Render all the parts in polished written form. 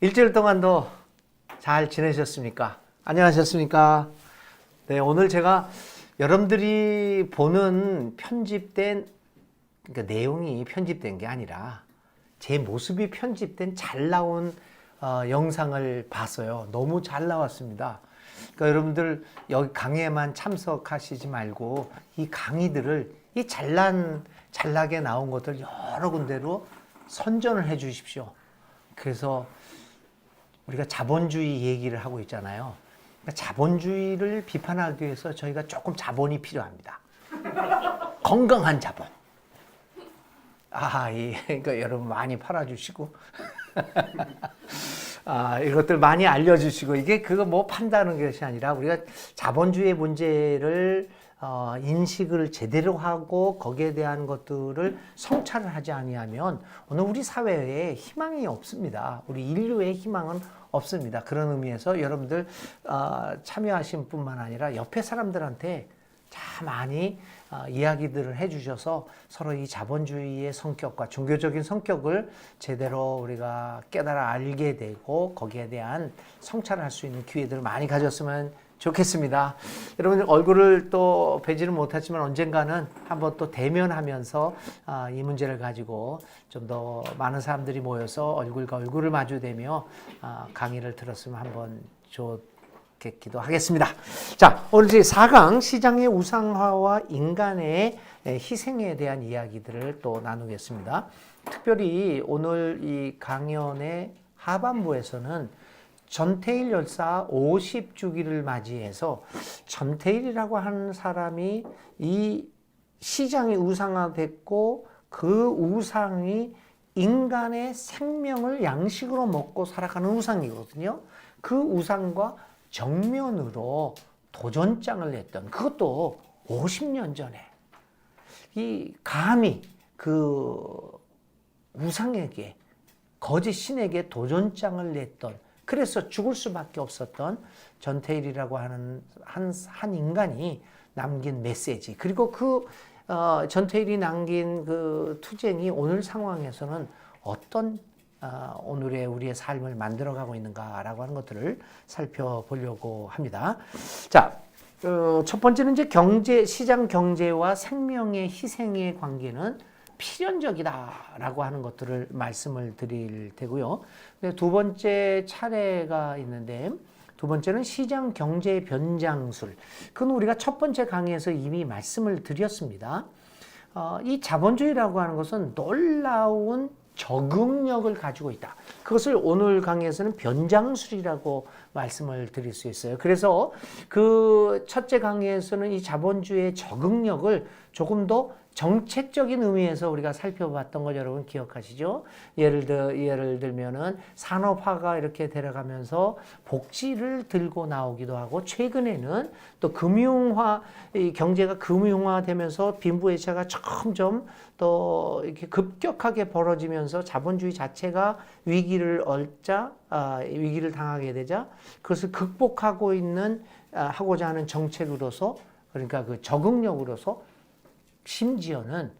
일주일 동안도 잘 지내셨습니까? 안녕하셨습니까? 네, 오늘 제가 여러분들이 보는 편집된, 그러니까 내용이 편집된 게 아니라 제 모습이 편집된 잘 나온 영상을 봤어요. 너무 잘 나왔습니다. 그러니까 여러분들 여기 강의에만 참석하시지 말고 이 강의들을 이 잘나게 나온 것들 여러 군데로 선전을 해 주십시오. 그래서 우리가 자본주의 얘기를 하고 있잖아요. 그러니까 자본주의를 비판하기 위해서 저희가 조금 자본이 필요합니다. 건강한 자본. 그러니까 여러분 많이 팔아주시고, 이것들 많이 알려주시고, 이게 그거 뭐 판다는 것이 아니라 우리가 자본주의 문제를 인식을 제대로 하고 거기에 대한 것들을 성찰을 하지 아니하면 오늘 우리 사회에 희망이 없습니다. 우리 인류의 희망은 없습니다. 그런 의미에서 여러분들 참여하신 뿐만 아니라 옆에 사람들한테 참 많이 이야기들을 해주셔서 서로 이 자본주의의 성격과 종교적인 성격을 제대로 우리가 깨달아 알게 되고 거기에 대한 성찰을 할 수 있는 기회들을 많이 가졌으면 좋겠습니다. 여러분들 얼굴을 또 뵈지는 못했지만 언젠가는 한번 또 대면하면서 이 문제를 가지고 좀 더 많은 사람들이 모여서 얼굴과 얼굴을 마주대며 강의를 들었으면 한번 좋겠기도 하겠습니다. 자, 오늘 이제 4강 시장의 우상화와 인간의 희생에 대한 이야기들을 또 나누겠습니다. 특별히 오늘 이 강연의 하반부에서는 전태일 열사 50주기를 맞이해서 전태일이라고 하는 사람이 이 시장이 우상화됐고 그 우상이 인간의 생명을 양식으로 먹고 살아가는 우상이거든요. 그 우상과 정면으로 도전장을 냈던, 그것도 50년 전에 이 감히 그 우상에게, 거짓 신에게 도전장을 냈던, 그래서 죽을 수밖에 없었던 전태일이라고 하는 한 인간이 남긴 메시지, 그리고 그 전태일이 남긴 그 투쟁이 오늘 상황에서는 어떤 오늘의 우리의 삶을 만들어가고 있는가라고 하는 것들을 살펴보려고 합니다. 자, 첫 번째는 이제 시장 경제와 생명의 희생의 관계는 필연적이다라고 하는 것들을 말씀을 드릴 테고요. 두 번째 차례가 있는데, 두 번째는 시장 경제 변장술. 그건 우리가 첫 번째 강의에서 이미 말씀을 드렸습니다. 이 자본주의라고 하는 것은 놀라운 적응력을 가지고 있다. 그것을 오늘 강의에서는 변장술이라고 말씀을 드릴 수 있어요. 그래서 그 첫째 강의에서는 이 자본주의의 적응력을 조금 더 정책적인 의미에서 우리가 살펴봤던 거 여러분 기억하시죠? 예를 들면은 산업화가 이렇게 데려가면서 복지를 들고 나오기도 하고, 최근에는 또 이 경제가 금융화되면서 빈부애자가 점점 또 이렇게 급격하게 벌어지면서 자본주의 자체가 위기를 당하게 되자 그것을 극복하고 하고자 하는 정책으로서, 그러니까 그 적응력으로서 심지어는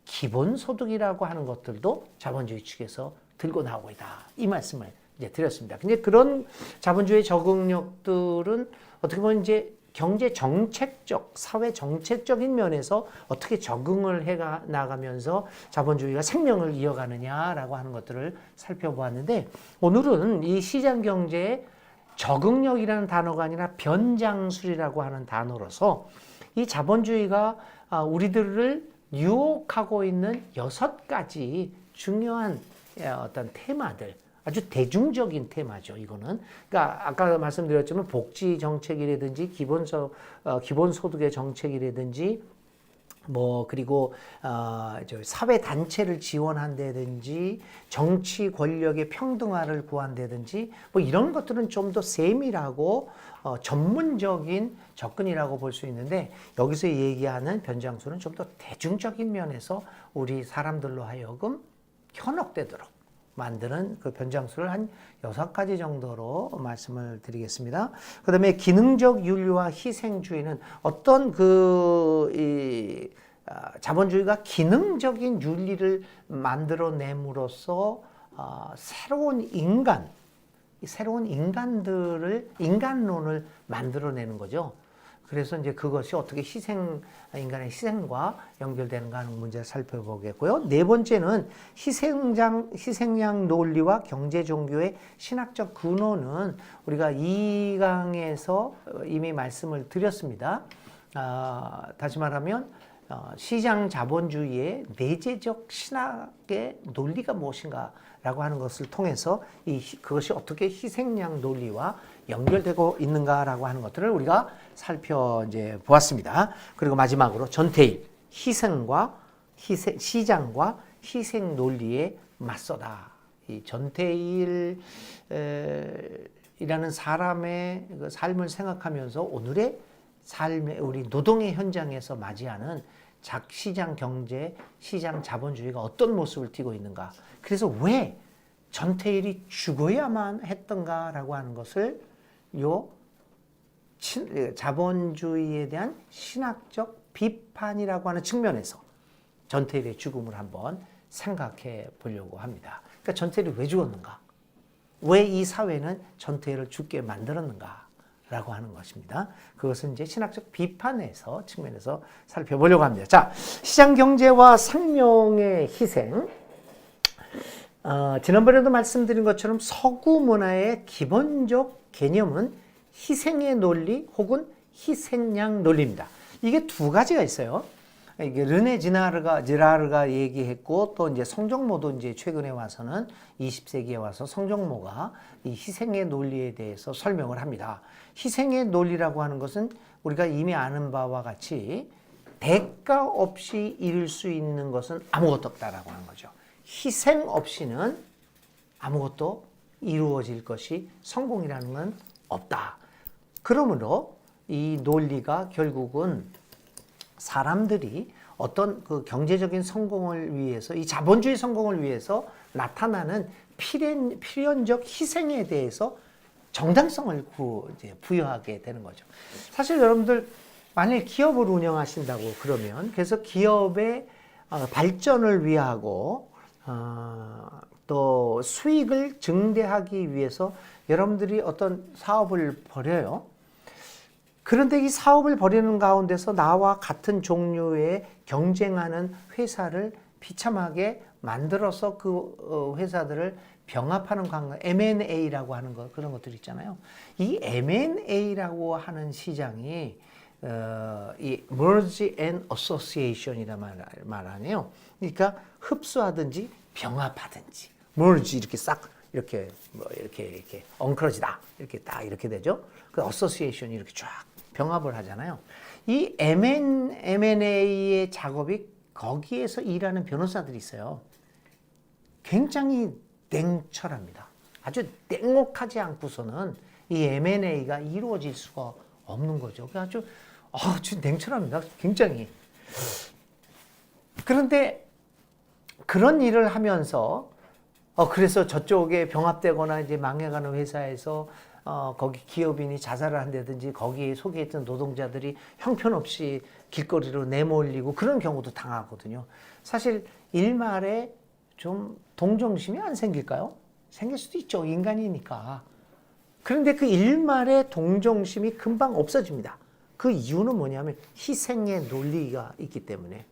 기본소득이라고 하는 것들도 자본주의 측에서 들고 나오고 있다. 이 말씀을 이제 드렸습니다. 근데 그런 자본주의 적응력들은 어떻게 보면 이제 경제 정책적, 사회 정책적인 면에서 어떻게 적응을 해 나가면서 자본주의가 생명을 이어가느냐라고 하는 것들을 살펴보았는데, 오늘은 이 시장 경제의 적응력이라는 단어가 아니라 변장술이라고 하는 단어로서 이 자본주의가 우리들을 유혹하고 있는 6가지 중요한 어떤 테마들, 아주 대중적인 테마죠, 이거는. 그러니까 아까 말씀드렸지만 복지 정책이라든지 기본소득의 정책이라든지 그리고 사회 단체를 지원한다든지 정치 권력의 평등화를 구한다든지 이런 것들은 좀 더 세밀하고 전문적인 접근이라고 볼 수 있는데, 여기서 얘기하는 변장술은 좀 더 대중적인 면에서 우리 사람들로 하여금 현혹되도록 만드는 그 변장술을 한 6가지 정도로 말씀을 드리겠습니다. 그 다음에 기능적 윤리와 희생주의는 어떤 자본주의가 기능적인 윤리를 만들어냄으로써 새로운 인간론을 만들어내는 거죠. 그래서 이제 그것이 어떻게 인간의 희생과 연결되는가 하는 문제를 살펴보겠고요. 네 번째는 희생양 논리와 경제 종교의 신학적 근원은 우리가 2강에서 이미 말씀을 드렸습니다. 다시 말하면 시장 자본주의의 내재적 신학의 논리가 무엇인가라고 하는 것을 통해서 그것이 어떻게 희생양 논리와 연결되고 있는가라고 하는 것들을 우리가 살펴보았습니다. 그리고 마지막으로 전태일, 시장과 희생 논리에 맞서다. 이 전태일이라는 사람의 그 삶을 생각하면서 오늘의 삶의 우리 노동의 현장에서 맞이하는 시장 경제, 시장 자본주의가 어떤 모습을 띠고 있는가. 그래서 왜 전태일이 죽어야만 했던가라고 하는 것을 자본주의에 대한 신학적 비판이라고 하는 측면에서 전태일의 죽음을 한번 생각해 보려고 합니다. 그러니까 전태일이 왜 죽었는가? 왜 이 사회는 전태일을 죽게 만들었는가? 라고 하는 것입니다. 그것은 이제 신학적 비판에서 측면에서 살펴보려고 합니다. 자, 시장 경제와 생명의 희생. 지난번에도 말씀드린 것처럼 서구 문화의 기본적 개념은 희생의 논리 혹은 희생양 논리입니다. 이게 두 가지가 있어요. 이게 르네 지라르가 얘기했고 또 이제 성정모도 이제 최근에 와서는 20세기에 와서 성정모가 이 희생의 논리에 대해서 설명을 합니다. 희생의 논리라고 하는 것은 우리가 이미 아는 바와 같이 대가 없이 이룰 수 있는 것은 아무것도 없다라고 하는 거죠. 희생 없이는 아무것도 이루어질 것이 성공이라는 건 없다. 그러므로 이 논리가 결국은 사람들이 어떤 그 경제적인 성공을 위해서, 이 자본주의 성공을 위해서 나타나는 필연적 희생에 대해서 정당성을 부여하게 되는 거죠. 사실 여러분들 만약에 기업을 운영하신다고 그러면 그래서 기업의 발전을 위하고 또 수익을 증대하기 위해서 여러분들이 어떤 사업을 벌여요. 그런데 이 사업을 벌이는 가운데서 나와 같은 종류의 경쟁하는 회사를 비참하게 만들어서 그 회사들을 병합하는 관계, M&A라고 하는 것, 그런 것들 있잖아요. 이 M&A라고 하는 시장이 이 Merge and Association이라 말하네요. 그러니까 흡수하든지 병합하든지, Merge 이렇게 싹 이렇게 이렇게 엉클어지다 이렇게 딱 이렇게 되죠. 그 Association이 이렇게 쫙 병합을 하잖아요. 이 M&A의 작업이 거기에서 일하는 변호사들이 있어요. 굉장히 냉철합니다. 아주 냉혹하지 않고서는 이 M&A가 이루어질 수가 없는 거죠. 아주 냉철합니다. 굉장히. 그런데 그런 일을 하면서 그래서 저쪽에 병합되거나 이제 망해가는 회사에서 거기 기업인이 자살을 한다든지 거기에 속해있던 노동자들이 형편없이 길거리로 내몰리고 그런 경우도 당하거든요. 사실 일말에 좀 동정심이 안 생길까요? 생길 수도 있죠. 인간이니까. 그런데 그 일말의 동정심이 금방 없어집니다. 그 이유는 뭐냐면 희생의 논리가 있기 때문에.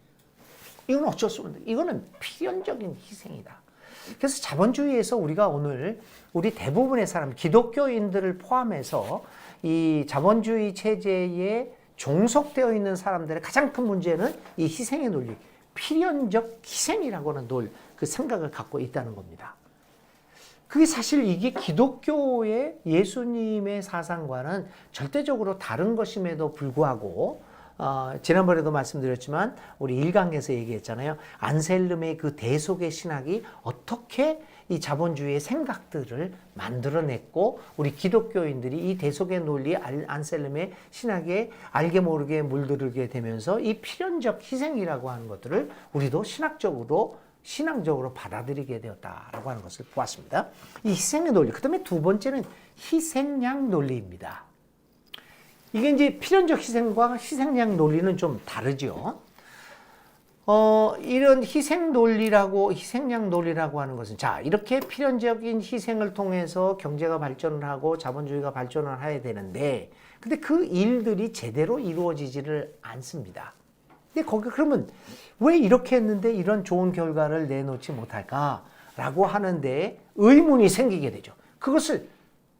이건 어쩔 수 없는데 이거는 필연적인 희생이다. 그래서 자본주의에서 우리가 오늘 우리 대부분의 사람, 기독교인들을 포함해서 이 자본주의 체제에 종속되어 있는 사람들의 가장 큰 문제는 이 희생의 논리, 필연적 희생이라고 하는 그 생각을 갖고 있다는 겁니다. 그게 사실 이게 기독교의 예수님의 사상과는 절대적으로 다른 것임에도 불구하고 지난번에도 말씀드렸지만 우리 1강에서 얘기했잖아요. 안셀름의 그 대속의 신학이 어떻게 이 자본주의의 생각들을 만들어냈고 우리 기독교인들이 이 대속의 논리 안셀름의 신학에 알게 모르게 물들게 되면서 이 필연적 희생이라고 하는 것들을 우리도 신앙적으로 받아들이게 되었다라고 하는 것을 보았습니다. 이 희생의 논리. 그다음에 두 번째는 희생양 논리입니다. 이게 이제 필연적 희생과 희생양 논리는 좀 다르죠. 이런 희생 논리라고, 희생양 논리라고 하는 것은, 자, 이렇게 필연적인 희생을 통해서 경제가 발전을 하고 자본주의가 발전을 해야 되는데, 근데 그 일들이 제대로 이루어지지를 않습니다. 근데 그러면 왜 이렇게 했는데 이런 좋은 결과를 내놓지 못할까라고 하는데 의문이 생기게 되죠. 그것을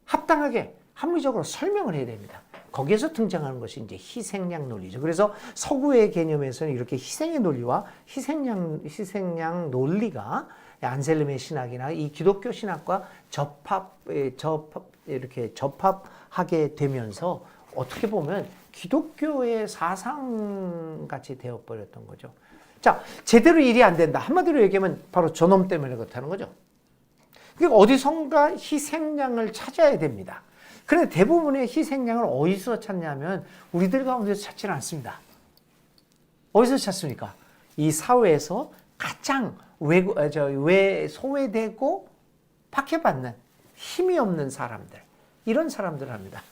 합당하게 합리적으로 설명을 해야 됩니다. 거기에서 등장하는 것이 이제 희생양 논리죠. 그래서 서구의 개념에서는 이렇게 희생의 논리와 희생양 논리가 안셀름의 신학이나 이 기독교 신학과 이렇게 접합하게 되면서 어떻게 보면 기독교의 사상같이 되어버렸던 거죠. 자, 제대로 일이 안 된다. 한마디로 얘기하면 바로 저놈 때문에 그렇다는 거죠. 그러니까 어디선가 희생양을 찾아야 됩니다. 그런데 대부분의 희생양을 어디서 찾냐면 우리들 가운데서 찾지는 않습니다. 어디서 찾습니까? 이 사회에서 가장 소외되고 박해받는 힘이 없는 사람들, 이런 사람들을 합니다.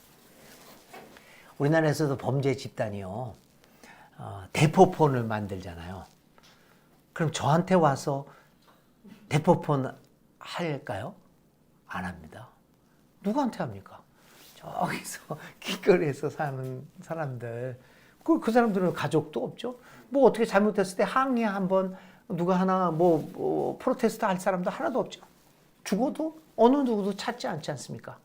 우리나라에서도 범죄 집단이요, 대포폰을 만들잖아요. 그럼 저한테 와서 대포폰 할까요? 안 합니다. 누구한테 합니까? 저기서 길거리에서 사는 사람들, 그 사람들은 가족도 없죠. 뭐 어떻게 잘못했을 때 항의 한번 누가 하나 프로테스트 할 사람도 하나도 없죠. 죽어도 어느 누구도 찾지 않지 않습니까?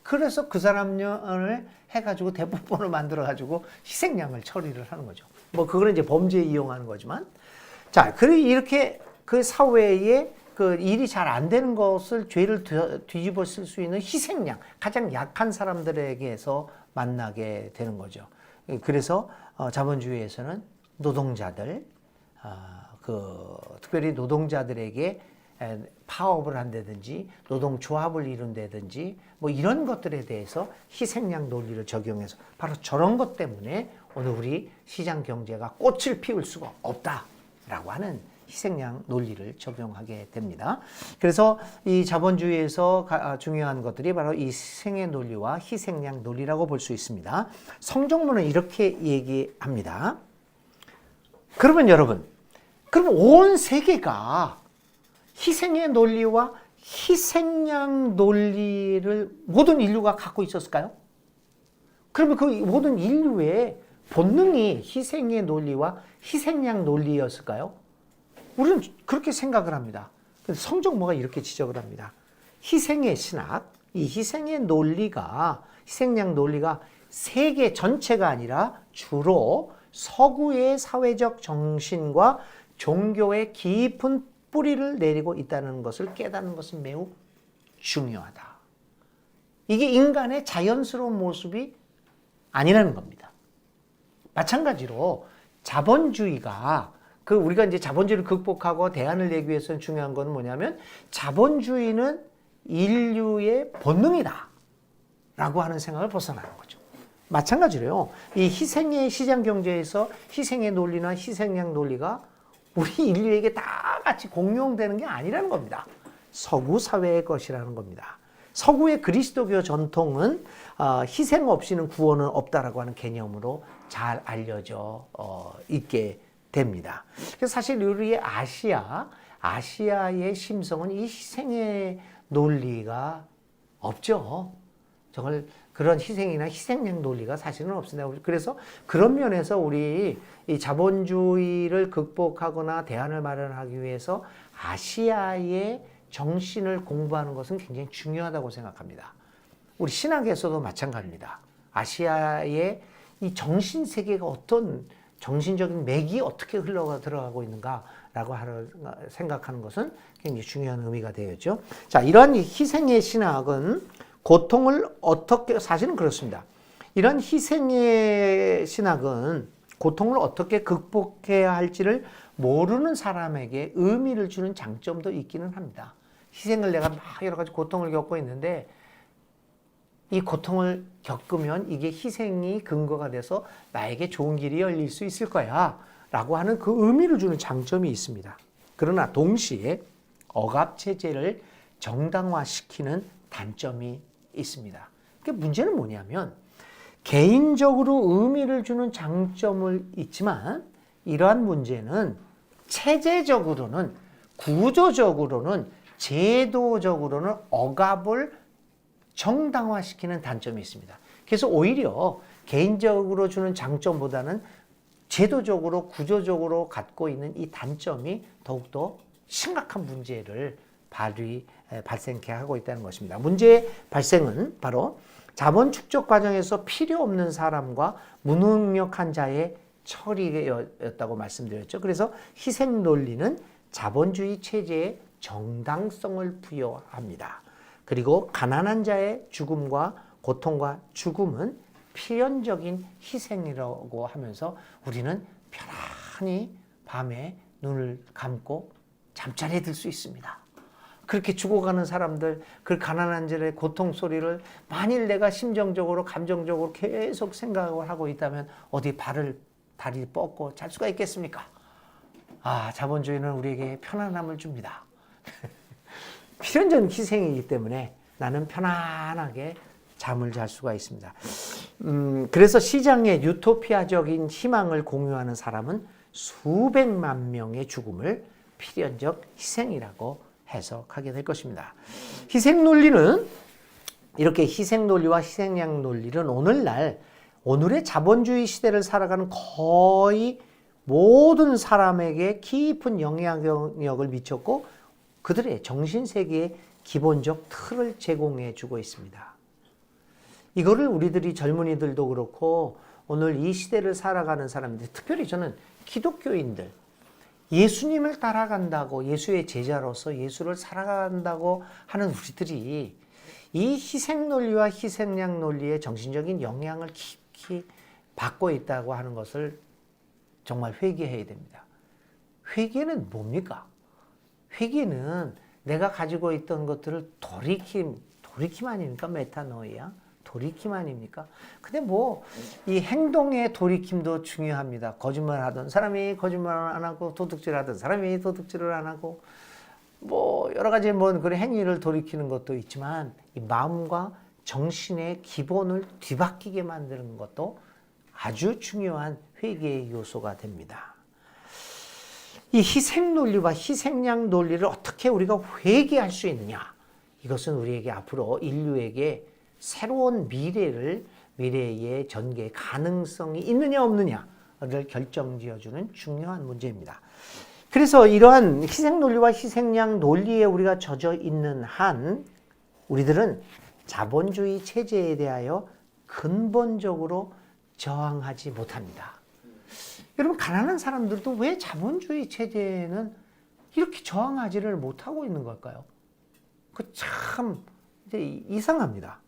그래서 그 사람을 해가지고 대포폰을 만들어가지고 희생양을 처리를 하는 거죠. 그거는 이제 범죄에 이용하는 거지만, 자, 이렇게 그 사회에 그 일이 잘 안 되는 것을 죄를 뒤집어 쓸 수 있는 희생양, 가장 약한 사람들에게서 만나게 되는 거죠. 그래서 자본주의에서는 노동자들, 특별히 노동자들에게 파업을 한다든지 노동조합을 이룬다든지 이런 것들에 대해서 희생양 논리를 적용해서 바로 저런 것 때문에 오늘 우리 시장 경제가 꽃을 피울 수가 없다라고 하는 희생양 논리를 적용하게 됩니다. 그래서 이 자본주의에서 중요한 것들이 바로 이 희생의 논리와 희생양 논리라고 볼 수 있습니다. 성경문은 이렇게 얘기합니다. 그러면 여러분, 그럼 온 세계가 희생의 논리와 희생양 논리를 모든 인류가 갖고 있었을까요? 그러면 그 모든 인류의 본능이 희생의 논리와 희생양 논리였을까요? 우리는 그렇게 생각을 합니다. 성경모가 이렇게 지적을 합니다. 희생의 신학, 이 희생의 논리가, 희생양 논리가 세계 전체가 아니라 주로 서구의 사회적 정신과 종교의 깊은 뿌리를 내리고 있다는 것을 깨닫는 것은 매우 중요하다. 이게 인간의 자연스러운 모습이 아니라는 겁니다. 마찬가지로 자본주의가 우리가 이제 자본주의를 극복하고 대안을 내기 위해서는 중요한 건 뭐냐면 자본주의는 인류의 본능이다 라고 하는 생각을 벗어나는 거죠. 마찬가지로요, 이 희생의 시장 경제에서 희생의 논리나 희생양 논리가 우리 인류에게 다 같이 공용되는 게 아니라는 겁니다. 서구 사회의 것이라는 겁니다. 서구의 그리스도교 전통은 희생 없이는 구원은 없다라고 하는 개념으로 잘 알려져 있게 됩니다. 그래서 사실 우리의 아시아의 심성은 이 희생의 논리가 없죠. 정말 그런 희생이나 희생양 논리가 사실은 없습니다. 그래서 그런 면에서 우리 이 자본주의를 극복하거나 대안을 마련하기 위해서 아시아의 정신을 공부하는 것은 굉장히 중요하다고 생각합니다. 우리 신학에서도 마찬가지입니다. 아시아의 이 정신 세계가 어떤 정신적인 맥이 어떻게 들어가고 있는가라고 생각하는 것은 굉장히 중요한 의미가 되겠죠. 자, 이러한 희생의 신학은 고통을 사실은 그렇습니다. 이런 희생의 신학은 고통을 어떻게 극복해야 할지를 모르는 사람에게 의미를 주는 장점도 있기는 합니다. 희생을 내가 막 여러 가지 고통을 겪고 있는데 이 고통을 겪으면 이게 희생이 근거가 돼서 나에게 좋은 길이 열릴 수 있을 거야 라고 하는 그 의미를 주는 장점이 있습니다. 그러나 동시에 억압체제를 정당화시키는 단점이 있습니다. 문제는 뭐냐면 개인적으로 의미를 주는 장점을 있지만 이러한 문제는 체제적으로는, 구조적으로는, 제도적으로는 억압을 정당화시키는 단점이 있습니다. 그래서 오히려 개인적으로 주는 장점보다는 제도적으로, 구조적으로 갖고 있는 이 단점이 더욱더 심각한 문제를 발생케 하고 있다는 것입니다. 문제의 발생은 바로 자본 축적 과정에서 필요 없는 사람과 무능력한 자의 처리였다고 말씀드렸죠. 그래서 희생 논리는 자본주의 체제에 정당성을 부여합니다. 그리고 가난한 자의 죽음과 고통과 죽음은 필연적인 희생이라고 하면서 우리는 편안히 밤에 눈을 감고 잠자리에 들 수 있습니다. 그렇게 죽어가는 사람들, 그 가난한 자의 고통 소리를 만일 내가 심정적으로, 감정적으로 계속 생각을 하고 있다면 어디 다리 뻗고 잘 수가 있겠습니까? 자본주의는 우리에게 편안함을 줍니다. 필연적인 희생이기 때문에 나는 편안하게 잠을 잘 수가 있습니다. 그래서 시장의 유토피아적인 희망을 공유하는 사람은 수백만 명의 죽음을 필연적 희생이라고 해석하게 될 것입니다. 희생 논리는, 이렇게 희생 논리와 희생양 논리는 오늘의 자본주의 시대를 살아가는 거의 모든 사람에게 깊은 영향력을 미쳤고 그들의 정신세계에 기본적 틀을 제공해 주고 있습니다. 이거를 우리들이 젊은이들도 그렇고 오늘 이 시대를 살아가는 사람들, 특별히 저는 기독교인들, 예수님을 따라간다고, 예수의 제자로서 예수를 살아간다고 하는 우리들이 이 희생 논리와 희생양 논리의 정신적인 영향을 깊이 받고 있다고 하는 것을 정말 회개해야 됩니다. 회개는 뭡니까? 회개는 내가 가지고 있던 것들을 돌이킴 아닙니까? 메타노이아? 돌이킴 아닙니까? 근데 이 행동의 돌이킴도 중요합니다. 거짓말 하던 사람이 거짓말을 안 하고, 도둑질 하던 사람이 도둑질을 안 하고, 여러 가지 그런 행위를 돌이키는 것도 있지만, 이 마음과 정신의 기본을 뒤바뀌게 만드는 것도 아주 중요한 회개의 요소가 됩니다. 이 희생 논리와 희생양 논리를 어떻게 우리가 회개할 수 있느냐? 이것은 우리에게 앞으로 인류에게 새로운 미래의 전개 가능성이 있느냐 없느냐를 결정지어주는 중요한 문제입니다. 그래서 이러한 희생 논리와 희생양 논리에 우리가 젖어 있는 한 우리들은 자본주의 체제에 대하여 근본적으로 저항하지 못합니다. 여러분, 가난한 사람들도 왜 자본주의 체제에는 이렇게 저항하지를 못하고 있는 걸까요? 참 이상합니다.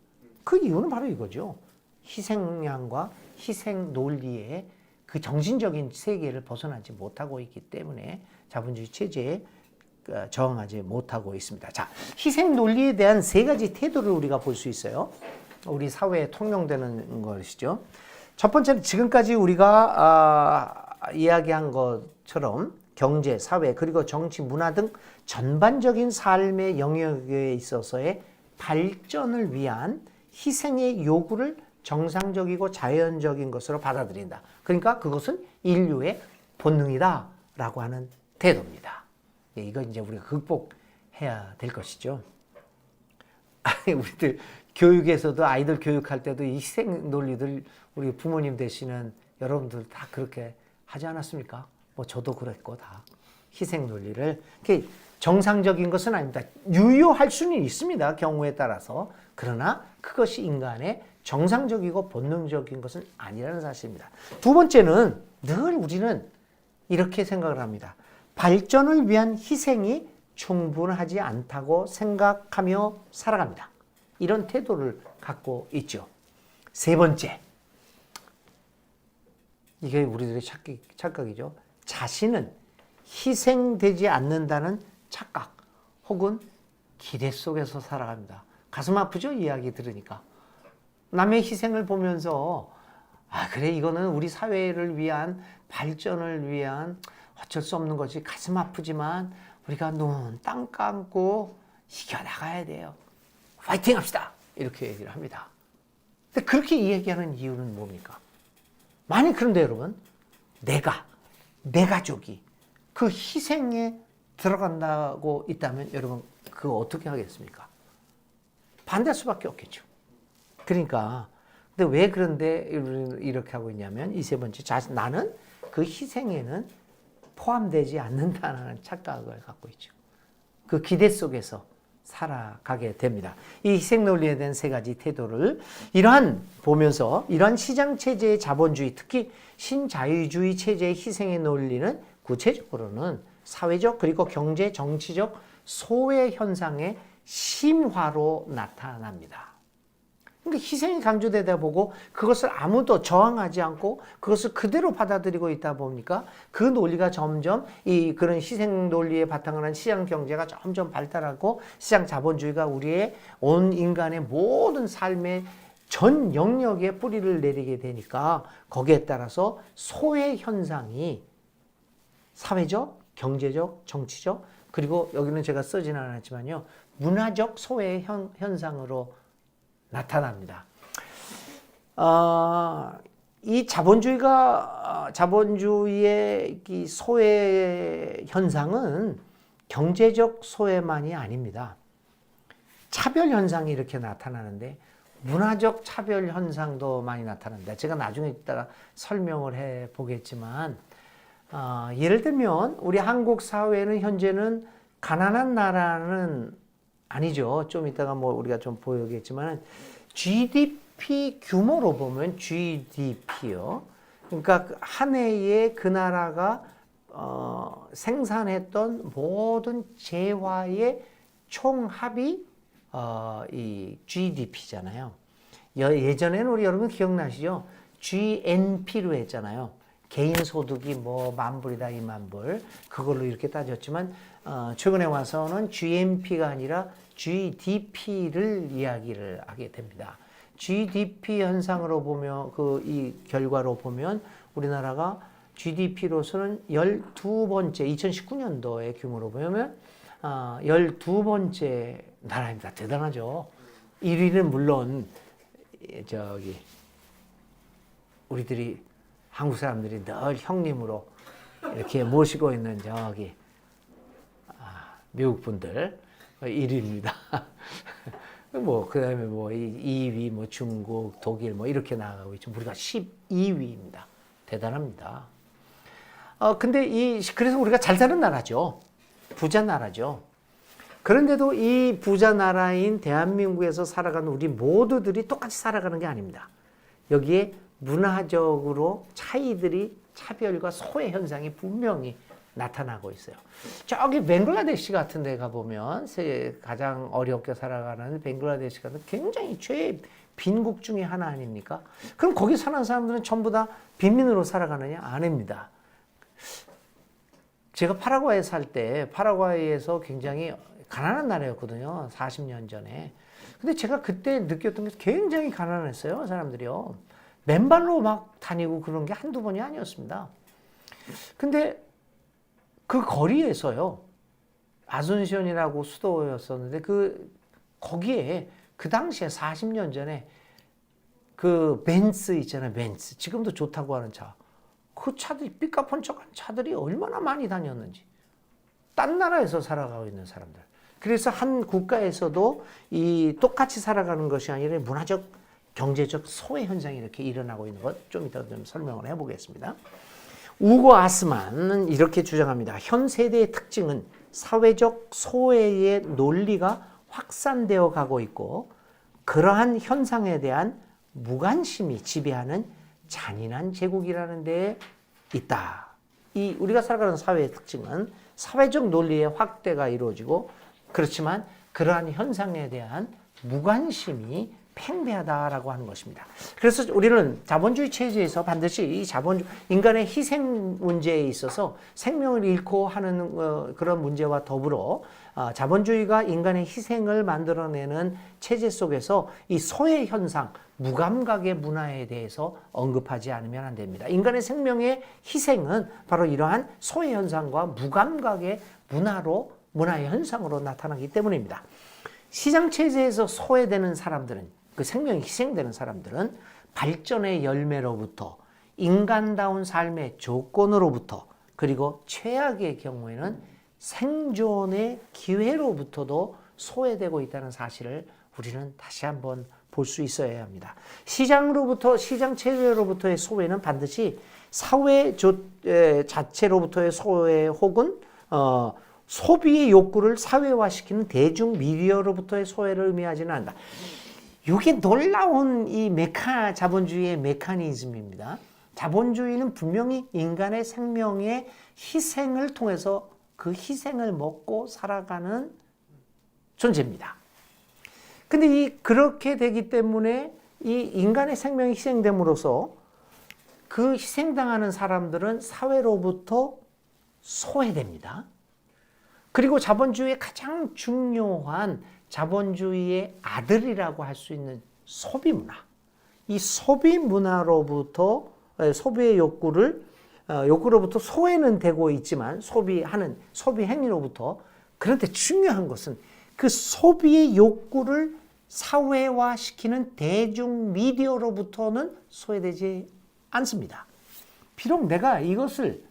그 이유는 바로 이거죠. 희생양과 희생 논리의 그 정신적인 세계를 벗어나지 못하고 있기 때문에 자본주의 체제에 저항하지 못하고 있습니다. 자, 희생 논리에 대한 세 가지 태도를 우리가 볼 수 있어요. 우리 사회에 통용되는 것이죠. 첫 번째는 지금까지 우리가 이야기한 것처럼 경제, 사회, 그리고 정치, 문화 등 전반적인 삶의 영역에 있어서의 발전을 위한 희생의 요구를 정상적이고 자연적인 것으로 받아들인다. 그러니까 그것은 인류의 본능이다라고 하는 태도입니다. 이거 이제 우리가 극복해야 될 것이죠. 우리들 교육에서도 아이들 교육할 때도 이 희생 논리들 우리 부모님 되시는 여러분들 다 그렇게 하지 않았습니까? 저도 그랬고 다 희생 논리를 정상적인 것은 아닙니다. 유효할 수는 있습니다. 경우에 따라서. 그러나 그것이 인간의 정상적이고 본능적인 것은 아니라는 사실입니다. 두 번째는 늘 우리는 이렇게 생각을 합니다. 발전을 위한 희생이 충분하지 않다고 생각하며 살아갑니다. 이런 태도를 갖고 있죠. 세 번째, 이게 우리들의 착각이죠. 자신은 희생되지 않는다는 착각 혹은 기대 속에서 살아갑니다. 가슴 아프죠? 이야기 들으니까. 남의 희생을 보면서 그래, 이거는 우리 사회를 위한 발전을 위한 어쩔 수 없는 거지. 가슴 아프지만 우리가 눈 땅 감고 이겨나가야 돼요. 파이팅 합시다. 이렇게 얘기를 합니다. 근데 그렇게 이야기하는 이유는 뭡니까? 그런데 여러분, 내 가족이 그 희생에 들어간다고 있다면 여러분 그거 어떻게 하겠습니까? 반대할 수밖에 없겠죠. 그러니까 근데 왜 그런데 이렇게 하고 있냐면 이 세 번째 나는 그 희생에는 포함되지 않는다는 착각을 갖고 있죠. 그 기대 속에서 살아가게 됩니다. 이 희생 논리에 대한 세 가지 태도를 보면서 이러한 시장 체제의 자본주의, 특히 신자유주의 체제의 희생의 논리는 구체적으로는 사회적 그리고 경제, 정치적 소외 현상의 심화로 나타납니다. 그러니까 희생이 강조되다 보고 그것을 아무도 저항하지 않고 그것을 그대로 받아들이고 있다 보니까 그 논리가 점점 그런 희생 논리에 바탕을 한 시장 경제가 점점 발달하고 시장 자본주의가 우리의 온 인간의 모든 삶의 전 영역에 뿌리를 내리게 되니까 거기에 따라서 소외 현상이 사회적, 경제적, 정치적 그리고 여기는 제가 쓰지는 않았지만요. 문화적 소외 현상으로 나타납니다. 이 자본주의의 이 소외 현상은 경제적 소외만이 아닙니다. 차별 현상이 이렇게 나타나는데 문화적 차별 현상도 많이 나타납니다. 제가 나중에 이따가 설명을 해 보겠지만 예를 들면 우리 한국 사회는 현재는 가난한 나라는 아니죠. 좀 이따가 우리가 좀 보여주겠지만 GDP 규모로 보면 GDP요. 그러니까 한 해에 그 나라가 생산했던 모든 재화의 총합이 이 GDP잖아요. 예전에는 우리 여러분 기억나시죠? GNP로 했잖아요. 개인 소득이 10,000불이다 20,000불 그걸로 이렇게 따졌지만 최근에 와서는 GNP가 아니라 GDP를 이야기를 하게 됩니다. GDP 현상으로 보면 이 결과로 보면 우리나라가 GDP로서는 12번째 2019년도의 규모로 보면 12번째 나라입니다. 대단하죠. 1위는 물론 우리들이 한국 사람들이 늘 형님으로 이렇게 모시고 있는 미국 분들 1위입니다. 그 다음에 2위, 중국, 독일 이렇게 나가고 있죠. 우리가 12위입니다. 대단합니다. 근데 그래서 우리가 잘 사는 나라죠. 부자 나라죠. 그런데도 이 부자 나라인 대한민국에서 살아가는 우리 모두들이 똑같이 살아가는 게 아닙니다. 여기에 문화적으로 차별과 소외 현상이 분명히 나타나고 있어요. 저기 벵글라데시 같은 데 가보면 가장 어렵게 살아가는 벵글라데시 같은 굉장히 빈국 중에 하나 아닙니까? 그럼 거기 사는 사람들은 전부 다 빈민으로 살아가느냐? 아닙니다. 제가 파라과이에 살 때 파라과이에서 굉장히 가난한 나라였거든요. 40년 전에. 근데 제가 그때 느꼈던 게 굉장히 가난했어요. 사람들이요. 맨발로 막 다니고 그런 게 한두 번이 아니었습니다. 근데 그 거리에서요. 아순시온이라고 수도였었는데 거기에 그 당시에 40년 전에 그 벤츠 있잖아요. 벤츠. 지금도 좋다고 하는 차. 그 차들이 삐까뻔쩍한 차들이 얼마나 많이 다녔는지. 딴 나라에서 살아가고 있는 사람들. 그래서 한 국가에서도 똑같이 살아가는 것이 아니라 문화적, 경제적 소외 현상이 이렇게 일어나고 있는 것 좀 이따 좀 설명을 해보겠습니다. 우고 아스만은 이렇게 주장합니다. 현 세대의 특징은 사회적 소외의 논리가 확산되어 가고 있고 그러한 현상에 대한 무관심이 지배하는 잔인한 제국이라는 데에 있다. 우리가 살아가는 사회의 특징은 사회적 논리의 확대가 이루어지고 그렇지만 그러한 현상에 대한 무관심이 팽배하다라고 하는 것입니다. 그래서 우리는 자본주의 체제에서 반드시 인간의 희생 문제에 있어서 생명을 잃고 하는 그런 문제와 더불어 자본주의가 인간의 희생을 만들어내는 체제 속에서 이 소외 현상, 무감각의 문화에 대해서 언급하지 않으면 안 됩니다. 인간의 생명의 희생은 바로 이러한 소외 현상과 무감각의 문화의 현상으로 나타나기 때문입니다. 시장 체제에서 소외되는 사람들은 그 생명이 희생되는 사람들은 발전의 열매로부터 인간다운 삶의 조건으로부터 그리고 최악의 경우에는 생존의 기회로부터도 소외되고 있다는 사실을 우리는 다시 한번 볼 수 있어야 합니다. 시장 체제로부터의 소외는 반드시 사회 자체로부터의 소외 혹은 소비의 욕구를 사회화시키는 대중 미디어로부터의 소외를 의미하지는 않는다. 이게 놀라운 이 자본주의의 메커니즘입니다. 자본주의는 분명히 인간의 생명의 희생을 통해서 그 희생을 먹고 살아가는 존재입니다. 근데 그렇게 되기 때문에 이 인간의 생명이 희생됨으로써 그 희생당하는 사람들은 사회로부터 소외됩니다. 그리고 자본주의의 가장 중요한 자본주의의 아들이라고 할 수 있는 소비 문화. 이 소비 문화로부터 소비의 욕구로부터 소외는 되고 있지만 소비 행위로부터 그런데 중요한 것은 그 소비의 욕구를 사회화시키는 대중 미디어로부터는 소외되지 않습니다. 비록 내가 이것을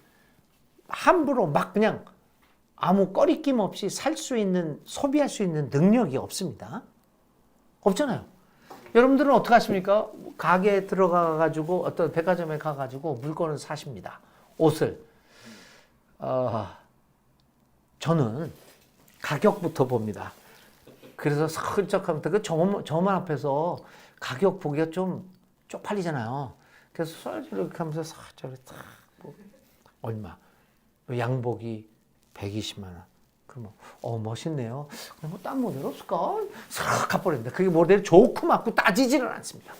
함부로 막 그냥 아무 꺼리낌 없이 소비할 수 있는 능력이 없습니다. 없잖아요. 여러분들은 어떻게 하십니까? 가게에 들어가가지고 어떤 백화점에 가가지고 물건을 사십니다. 옷을. 저는 가격부터 봅니다. 그래서 슬쩍하면서 그 저만 앞에서 가격 보기가 좀 쪽팔리잖아요. 그래서 이렇게 하면서 살짝 얼마? 양복이 120만 원. 그러면 멋있네요. 그럼 딴 모델 없을까? 싹 가버립니다. 그게 모델이 좋고 맞고 따지지는 않습니다.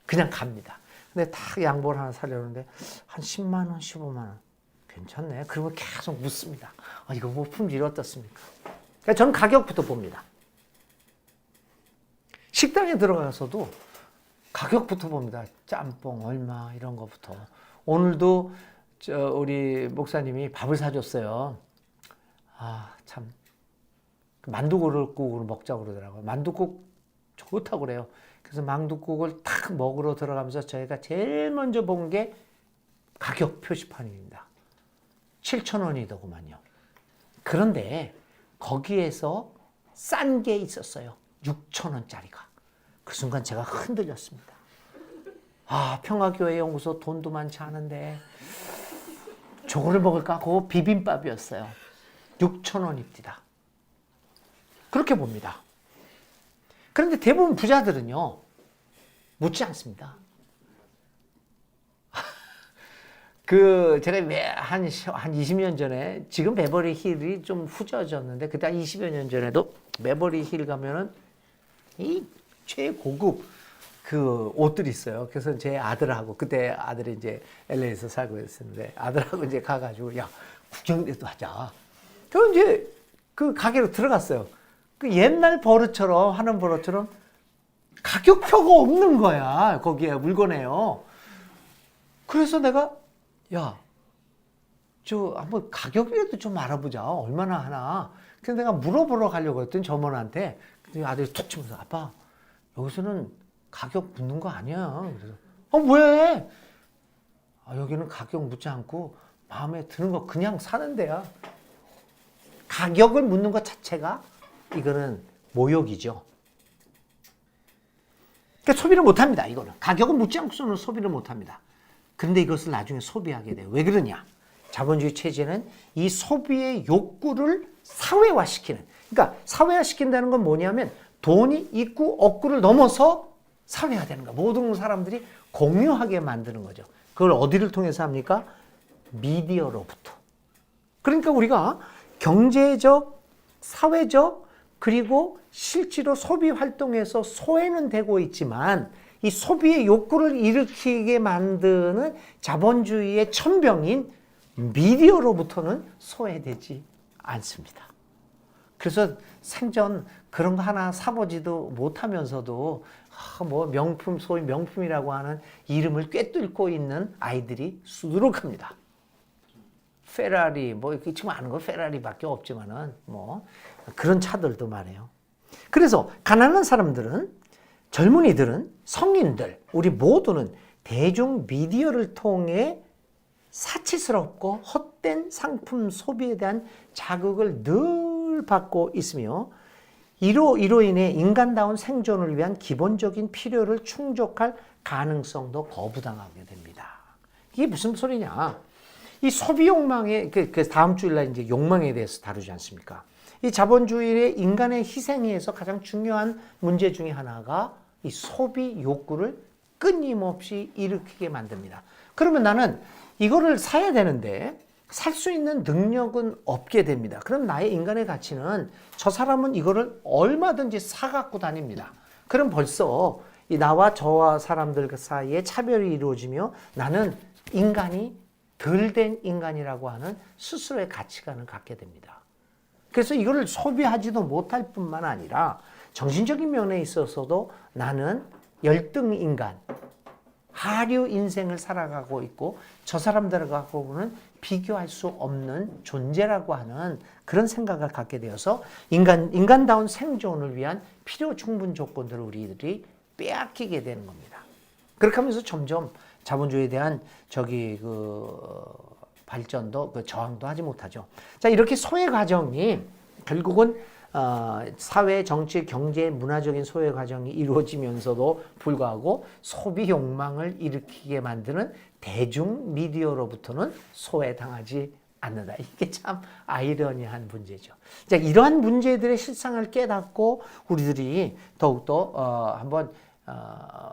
그냥 갑니다. 근데 딱 양복을 하나 사려는데 한 10만 원, 15만 원. 괜찮네. 그러면 계속 묻습니다. 이거 뭐 품질이 어떻습니까? 그러니까 저는 가격부터 봅니다. 식당에 들어가서도 가격부터 봅니다. 짬뽕 얼마 이런 거부터. 오늘도 우리 목사님이 밥을 사줬어요. 참 만두국을 먹자고 그러더라고요. 만두국 좋다고 그래요. 그래서 만두국을 탁 먹으러 들어가면서 저희가 제일 먼저 본 게 가격 표시판입니다. 7,000원이더구만요. 그런데 거기에서 싼 게 있었어요. 6,000원짜리가. 그 순간 제가 흔들렸습니다. 평화교회 연구소 돈도 많지 않은데 저거를 먹을까? 그거 비빔밥이었어요. 6,000원입니다. 그렇게 봅니다. 그런데 대부분 부자들은요, 묻지 않습니다. 제가 한 20년 전에, 지금 베버리 힐이 좀 후져졌는데, 그때 한 20여 년 전에도 베버리 힐 가면은 이 최고급 그 옷들이 있어요. 그래서 제 아들하고, 그때 아들이 이제 LA에서 살고 있었는데, 아들하고 이제 가가지고, 야, 구경이라도 하자. 그럼 이제 그 가게로 들어갔어요. 그 옛날 하는 버릇처럼 가격표가 없는 거야. 거기에 물건에요. 그래서 내가, 야, 한번 가격이라도 좀 알아보자. 얼마나 하나. 그래서 내가 물어보러 가려고 했더니 점원한테, 아들이 툭 치면서, 아빠, 여기서는 가격 묻는 거 아니야. 그래서, 왜? 여기는 가격 묻지 않고 마음에 드는 거 그냥 사는 데야. 가격을 묻는 것 자체가 이거는 모욕이죠. 그러니까 소비를 못합니다. 이거는 가격을 묻지 않고서는 소비를 못합니다. 그런데 이것을 나중에 소비하게 돼요. 왜 그러냐? 자본주의 체제는 이 소비의 욕구를 사회화시키는, 그러니까 사회화시킨다는 건 뭐냐면 돈이 있고 없고를 넘어서 사회화되는 거야. 모든 사람들이 공유하게 만드는 거죠. 그걸 어디를 통해서 합니까? 미디어로부터. 그러니까 우리가 경제적, 사회적, 그리고 실제로 소비 활동에서 소외는 되고 있지만 이 소비의 욕구를 일으키게 만드는 자본주의의 천병인 미디어로부터는 소외되지 않습니다. 그래서 생전 그런 거 하나 사보지도 못하면서도 명품, 소위 명품이라고 하는 이름을 꿰뚫고 있는 아이들이 수두룩합니다. 페라리, 지금 아는 건 페라리밖에 없지만은, 그런 차들도 많아요. 그래서, 가난한 사람들은, 젊은이들은, 성인들, 우리 모두는 대중 미디어를 통해 사치스럽고 헛된 상품 소비에 대한 자극을 늘 받고 있으며 이로 인해 인간다운 생존을 위한 기본적인 필요를 충족할 가능성도 거부당하게 됩니다. 이게 무슨 소리냐? 이 소비 욕망의 그 다음 주일날 이제 욕망에 대해서 다루지 않습니까? 이 자본주의의 인간의 희생에 의해서 가장 중요한 문제 중에 하나가 이 소비 욕구를 끊임없이 일으키게 만듭니다. 그러면 나는 이거를 사야 되는데 살 수 있는 능력은 없게 됩니다. 그럼 나의 인간의 가치는 저 사람은 이거를 얼마든지 사갖고 다닙니다. 그럼 벌써 이 나와 저와 사람들 사이에 차별이 이루어지며 나는 인간이 덜 된 인간이라고 하는 스스로의 가치관을 갖게 됩니다. 그래서 이거를 소비하지도 못할 뿐만 아니라 정신적인 면에 있어서도 나는 열등 인간, 하류 인생을 살아가고 있고 저 사람들하고는 비교할 수 없는 존재라고 하는 그런 생각을 갖게 되어서 인간다운 생존을 위한 필요 충분 조건들을 우리들이 빼앗기게 되는 겁니다. 그렇게 하면서 점점 자본주의에 대한 발전도 저항도 하지 못하죠. 자, 이렇게 소외 과정이 결국은 사회, 정치, 경제, 문화적인 소외 과정이 이루어지면서도 불구하고 소비 욕망을 일으키게 만드는 대중 미디어로부터는 소외당하지 않는다. 이게 참 아이러니한 문제죠. 자, 이러한 문제들의 실상을 깨닫고 우리들이 더욱더 한번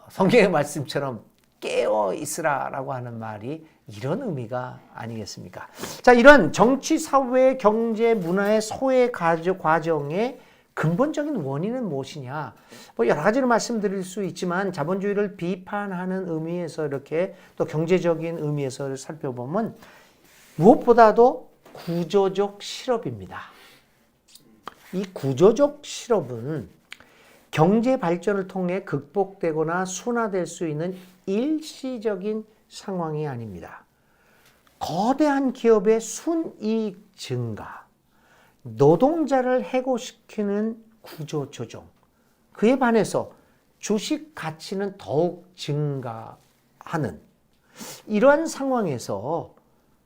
성경의 말씀처럼 깨어 있으라라고 하는 말이 이런 의미가 아니겠습니까? 자, 이런 정치, 사회, 경제, 문화의 소외 과정의 근본적인 원인은 무엇이냐? 뭐 여러 가지로 말씀드릴 수 있지만 자본주의를 비판하는 의미에서 이렇게 또 경제적인 의미에서 살펴보면 무엇보다도 구조적 실업입니다. 이 구조적 실업은 경제 발전을 통해 극복되거나 순화될 수 있는 일시적인 상황이 아닙니다. 거대한 기업의 순이익 증가, 노동자를 해고시키는 구조 조정, 그에 반해서 주식 가치는 더욱 증가하는 이러한 상황에서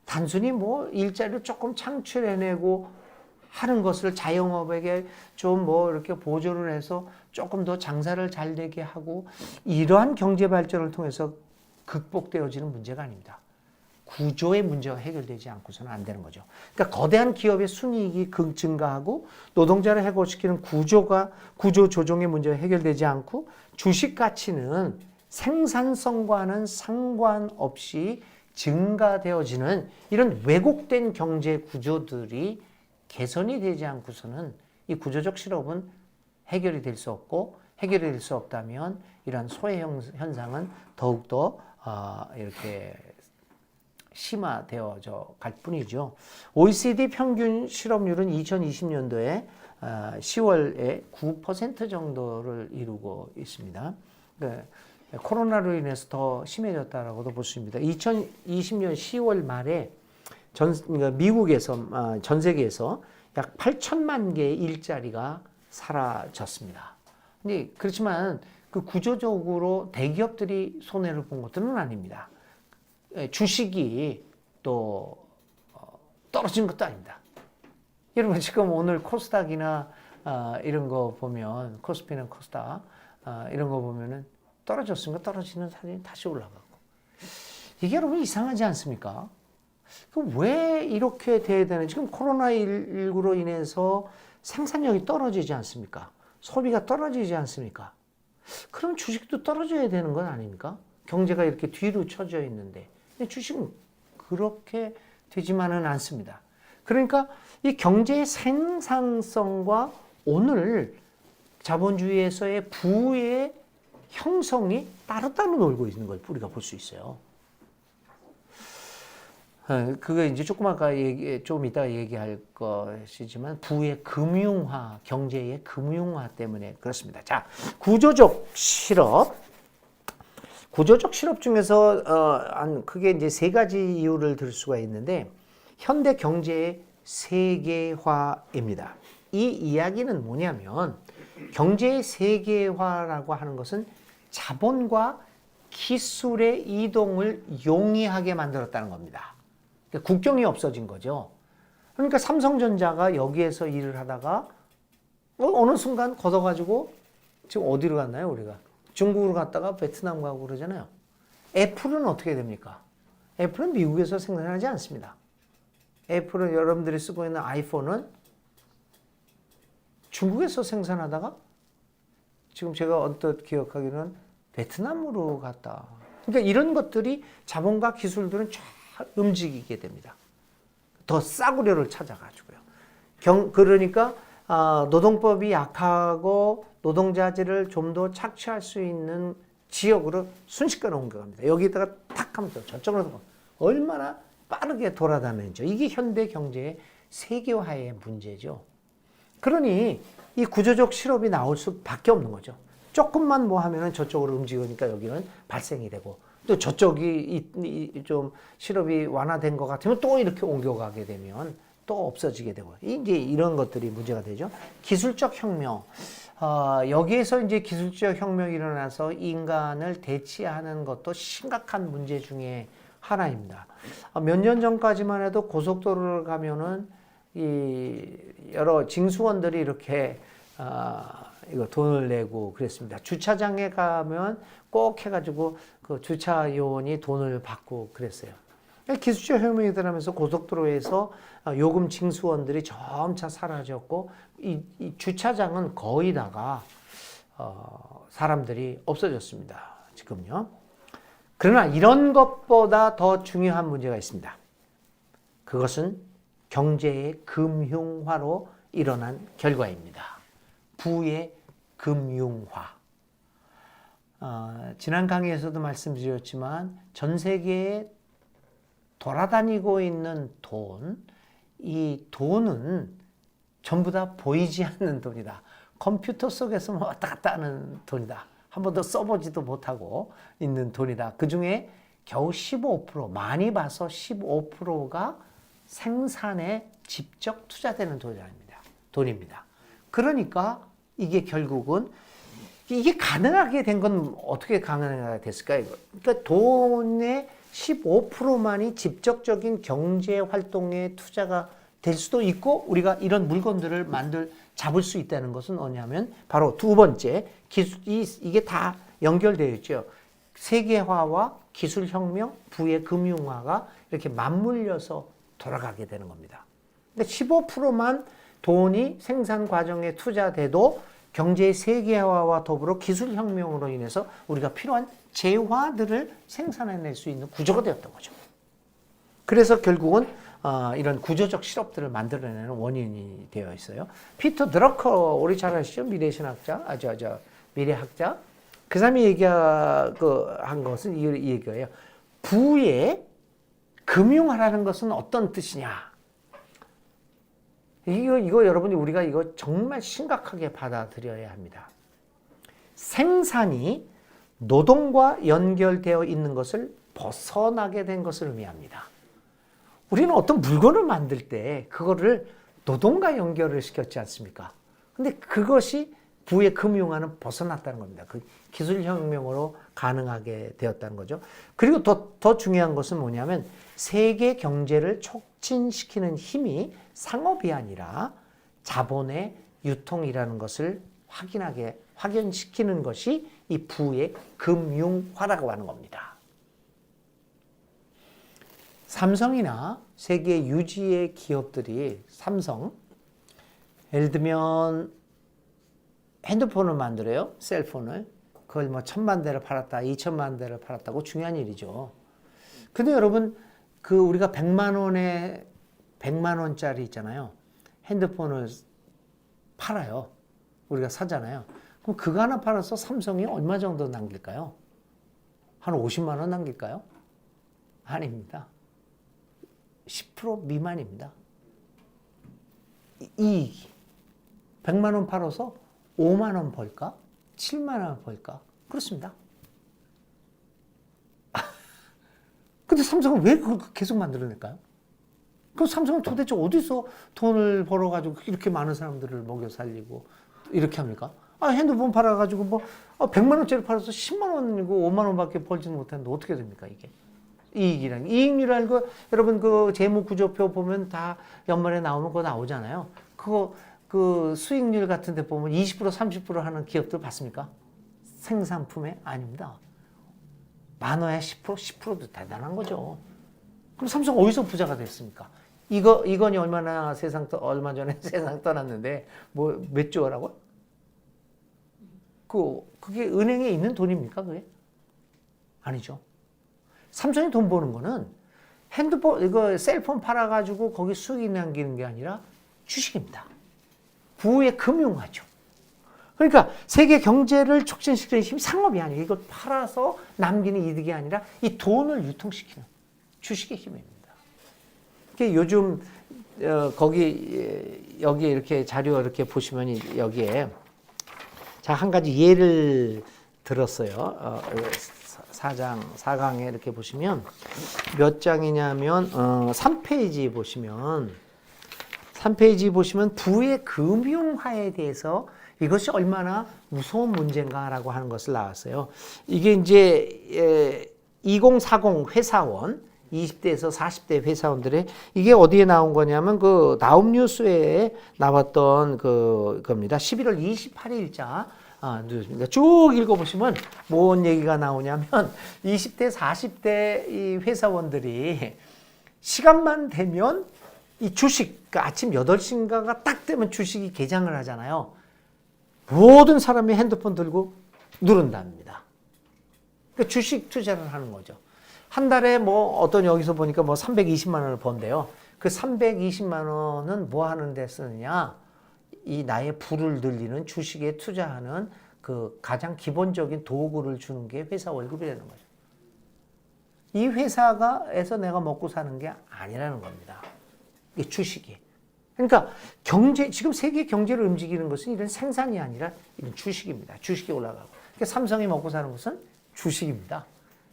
단순히 뭐 일자리를 조금 창출해내고 하는 것을 자영업에게 좀 이렇게 보조를 해서 조금 더 장사를 잘 되게 하고 이러한 경제 발전을 통해서 극복되어지는 문제가 아닙니다. 구조의 문제가 해결되지 않고서는 안 되는 거죠. 그러니까 거대한 기업의 순이익이 증가하고 노동자를 해고시키는 구조 조정의 문제가 해결되지 않고 주식 가치는 생산성과는 상관없이 증가되어지는 이런 왜곡된 경제 구조들이 개선이 되지 않고서는 이 구조적 실업은 해결이 될 수 없고 해결이 될 수 없다면 이러한 소외 현상은 더욱더 이렇게 심화되어져 갈 뿐이죠. OECD 평균 실업률은 2020년도에 10월에 9% 정도를 이루고 있습니다. 코로나로 인해서 더 심해졌다라고도 볼 수 있습니다. 2020년 10월 말에 미국에서 전 세계에서 약 8천만 개의 일자리가 사라졌습니다. 근데 그렇지만 그 구조적으로 대기업들이 손해를 본 것들은 아닙니다. 주식이 또 떨어진 것도 아닙니다. 여러분 지금 오늘 코스닥이나 이런 거 보면 코스피나 코스닥 이런 거 보면은 떨어졌으니까 떨어지는 사진이 다시 올라가고 이게 여러분 이상하지 않습니까? 왜 이렇게 돼야 되는지 지금 코로나19로 인해서 생산력이 떨어지지 않습니까? 소비가 떨어지지 않습니까? 그럼 주식도 떨어져야 되는 건 아닙니까? 경제가 이렇게 뒤로 쳐져 있는데 근데 주식은 그렇게 되지만은 않습니다. 그러니까 이 경제의 생산성과 오늘 자본주의에서의 부의 형성이 따로따로 놀고 있는 걸 우리가 볼 수 있어요. 그거 이제 조금 좀 이따 얘기할 것이지만 부의 금융화, 경제의 금융화 때문에 그렇습니다. 자, 구조적 실업 중에서 크게 이제 세 가지 이유를 들 수가 있는데 현대 경제의 세계화입니다. 이 이야기는 뭐냐면 경제의 세계화라고 하는 것은 자본과 기술의 이동을 용이하게 만들었다는 겁니다. 국경이 없어진 거죠. 그러니까 삼성전자가 여기에서 일을 하다가 어느 순간 걷어가지고 지금 어디로 갔나요, 우리가? 중국으로 갔다가 베트남 가고 그러잖아요. 애플은 어떻게 됩니까? 애플은 미국에서 생산하지 않습니다. 애플은 여러분들이 쓰고 있는 아이폰은 중국에서 생산하다가 지금 제가 언뜻 기억하기로는 베트남으로 갔다. 그러니까 이런 것들이 자본과 기술들은 쫙 움직이게 됩니다. 더 싸구려를 찾아가지고요. 그러니까 노동법이 약하고 노동자재를 좀 더 착취할 수 있는 지역으로 순식간에 옮겨갑니다. 여기다가 탁 하면 또 저쪽으로 가고 얼마나 빠르게 돌아다니죠. 이게 현대 경제의 세계화의 문제죠. 그러니 이 구조적 실업이 나올 수밖에 없는 거죠. 조금만 뭐 하면은 저쪽으로 움직이니까 여기는 발생이 되고 또 저쪽이 좀 실업이 완화된 것 같으면 또 이렇게 옮겨가게 되면 또 없어지게 되고 이제 이런 것들이 문제가 되죠. 기술적 혁명. 여기에서 이제 기술적 혁명이 일어나서 인간을 대체하는 것도 심각한 문제 중에 하나입니다. 몇 년 전까지만 해도 고속도로를 가면은 이 여러 징수원들이 이렇게 이거 돈을 내고 그랬습니다. 주차장에 가면 꼭 해가지고 그 주차 요원이 돈을 받고 그랬어요. 기술적 혁명이 일어나면서 고속도로에서 요금 징수원들이 점차 사라졌고 이 주차장은 거의 다가 사람들이 없어졌습니다. 지금요. 그러나 이런 것보다 더 중요한 문제가 있습니다. 그것은 경제의 금융화로 일어난 결과입니다. 부의 금융화. 지난 강의에서도 말씀드렸지만 전 세계에 돌아다니고 있는 돈, 이 돈은 전부 다 보이지 않는 돈이다. 컴퓨터 속에서 왔다 갔다 하는 돈이다. 한 번도 써보지도 못하고 있는 돈이다. 그 중에 겨우 15%, 많이 봐서 15%가 생산에 직접 투자되는 돈입니다. 그러니까 이게 결국은 이게 가능하게 된 건 어떻게 가능하게 됐을까요? 그러니까 돈의 15%만이 직접적인 경제 활동에 투자가 될 수도 있고 우리가 이런 물건들을 잡을 수 있다는 것은 뭐냐면 바로 두 번째 이게 다 연결되어 있죠. 세계화와 기술혁명, 부의 금융화가 이렇게 맞물려서 돌아가게 되는 겁니다. 근데 15%만 돈이 생산 과정에 투자돼도 경제의 세계화와 더불어 기술혁명으로 인해서 우리가 필요한 재화들을 생산해낼 수 있는 구조가 되었던 거죠. 그래서 결국은 이런 구조적 실업들을 만들어내는 원인이 되어 있어요. 피터 드러커, 우리 잘 아시죠? 미래신학자, 미래학자. 그 사람이 한 것은 이 얘기예요. 부의 금융화라는 것은 어떤 뜻이냐? 이거 여러분이 우리가 이거 정말 심각하게 받아들여야 합니다. 생산이 노동과 연결되어 있는 것을 벗어나게 된 것을 의미합니다. 우리는 어떤 물건을 만들 때 그거를 노동과 연결을 시켰지 않습니까? 근데 그것이 부의 금융화는 벗어났다는 겁니다. 그 기술혁명으로 가능하게 되었다는 거죠. 그리고 더 중요한 것은 뭐냐면 세계 경제를 촉진시키는 힘이 상업이 아니라 자본의 유통이라는 것을 확연시키는 것이 이 부의 금융화라고 하는 겁니다. 삼성이나 세계 유지의 기업들이 삼성, 예를 들면 핸드폰을 만들어요. 셀폰을. 그걸 뭐 1000만 대를 팔았다, 2000만 대를 팔았다고 중요한 일이죠. 근데 여러분, 우리가 100만 원짜리 있잖아요. 핸드폰을 팔아요. 우리가 사잖아요. 그럼 그거 하나 팔아서 삼성이 얼마 정도 남길까요? 한 50만 원 남길까요? 아닙니다. 10% 미만입니다. 이익이. 100만 원 팔아서 5만 원 벌까? 7만 원 벌까? 그렇습니다. 근데 삼성은 왜 그걸 계속 만들어낼까요? 그럼 삼성은 도대체 어디서 돈을 벌어가지고 이렇게 많은 사람들을 먹여 살리고 이렇게 합니까? 핸드폰 팔아가지고 100만 원짜리 팔아서 10만 원이고 5만 원밖에 벌지는 못하는데 어떻게 됩니까, 이게? 이익률이라는 거 여러분 그 재무구조표 보면 다 연말에 나오면 그거 나오잖아요. 그거 그 수익률 같은 데 보면 20% 30% 하는 기업들 봤습니까? 생산품에? 아닙니다. 많아야 10% 10%도 대단한 거죠. 그럼 삼성 어디서 부자가 됐습니까? 이건이 얼마 전에 세상 떠났는데 뭐 몇 조라고요? 그게 은행에 있는 돈입니까, 그게? 아니죠. 삼성이 돈 버는 거는 이거 셀폰 팔아가지고 거기 수익이 남기는 게 아니라 주식입니다. 부의 금융화죠. 그러니까 세계 경제를 촉진시키는 힘이 상업이 아니에요. 이걸 팔아서 남기는 이득이 아니라 이 돈을 유통시키는 주식의 힘입니다. 요즘 여기에 이렇게 자료 이렇게 보시면 여기에 자, 한 가지 예를 들었어요. 4강에 이렇게 보시면 몇 장이냐면 3페이지 보시면 부의 금융화에 대해서 이것이 얼마나 무서운 문제인가라고 하는 것을 나왔어요. 이게 이제 2040 회사원 20대에서 40대 회사원들의 이게 어디에 나온 거냐면 그 나움뉴스에 나왔던 겁니다. 11월 28일자 뉴스입니다. 쭉 읽어보시면 뭔 얘기가 나오냐면 20대, 40대 이 회사원들이 시간만 되면 이 주식, 그러니까 아침 8시인가가 딱 되면 주식이 개장을 하잖아요. 모든 사람이 핸드폰 들고 누른답니다. 그러니까 주식 투자를 하는 거죠. 한 달에 뭐 어떤 여기서 보니까 뭐 320만 원을 번대요. 그 320만 원은 뭐 하는 데 쓰느냐? 이 나의 부를 늘리는 주식에 투자하는 그 가장 기본적인 도구를 주는 게 회사 월급이라는 거죠. 이 회사가에서 내가 먹고 사는 게 아니라는 겁니다. 이게 주식이. 그러니까 지금 세계 경제를 움직이는 것은 이런 생산이 아니라 이런 주식입니다. 주식이 올라가고. 그러니까 삼성이 먹고 사는 것은 주식입니다.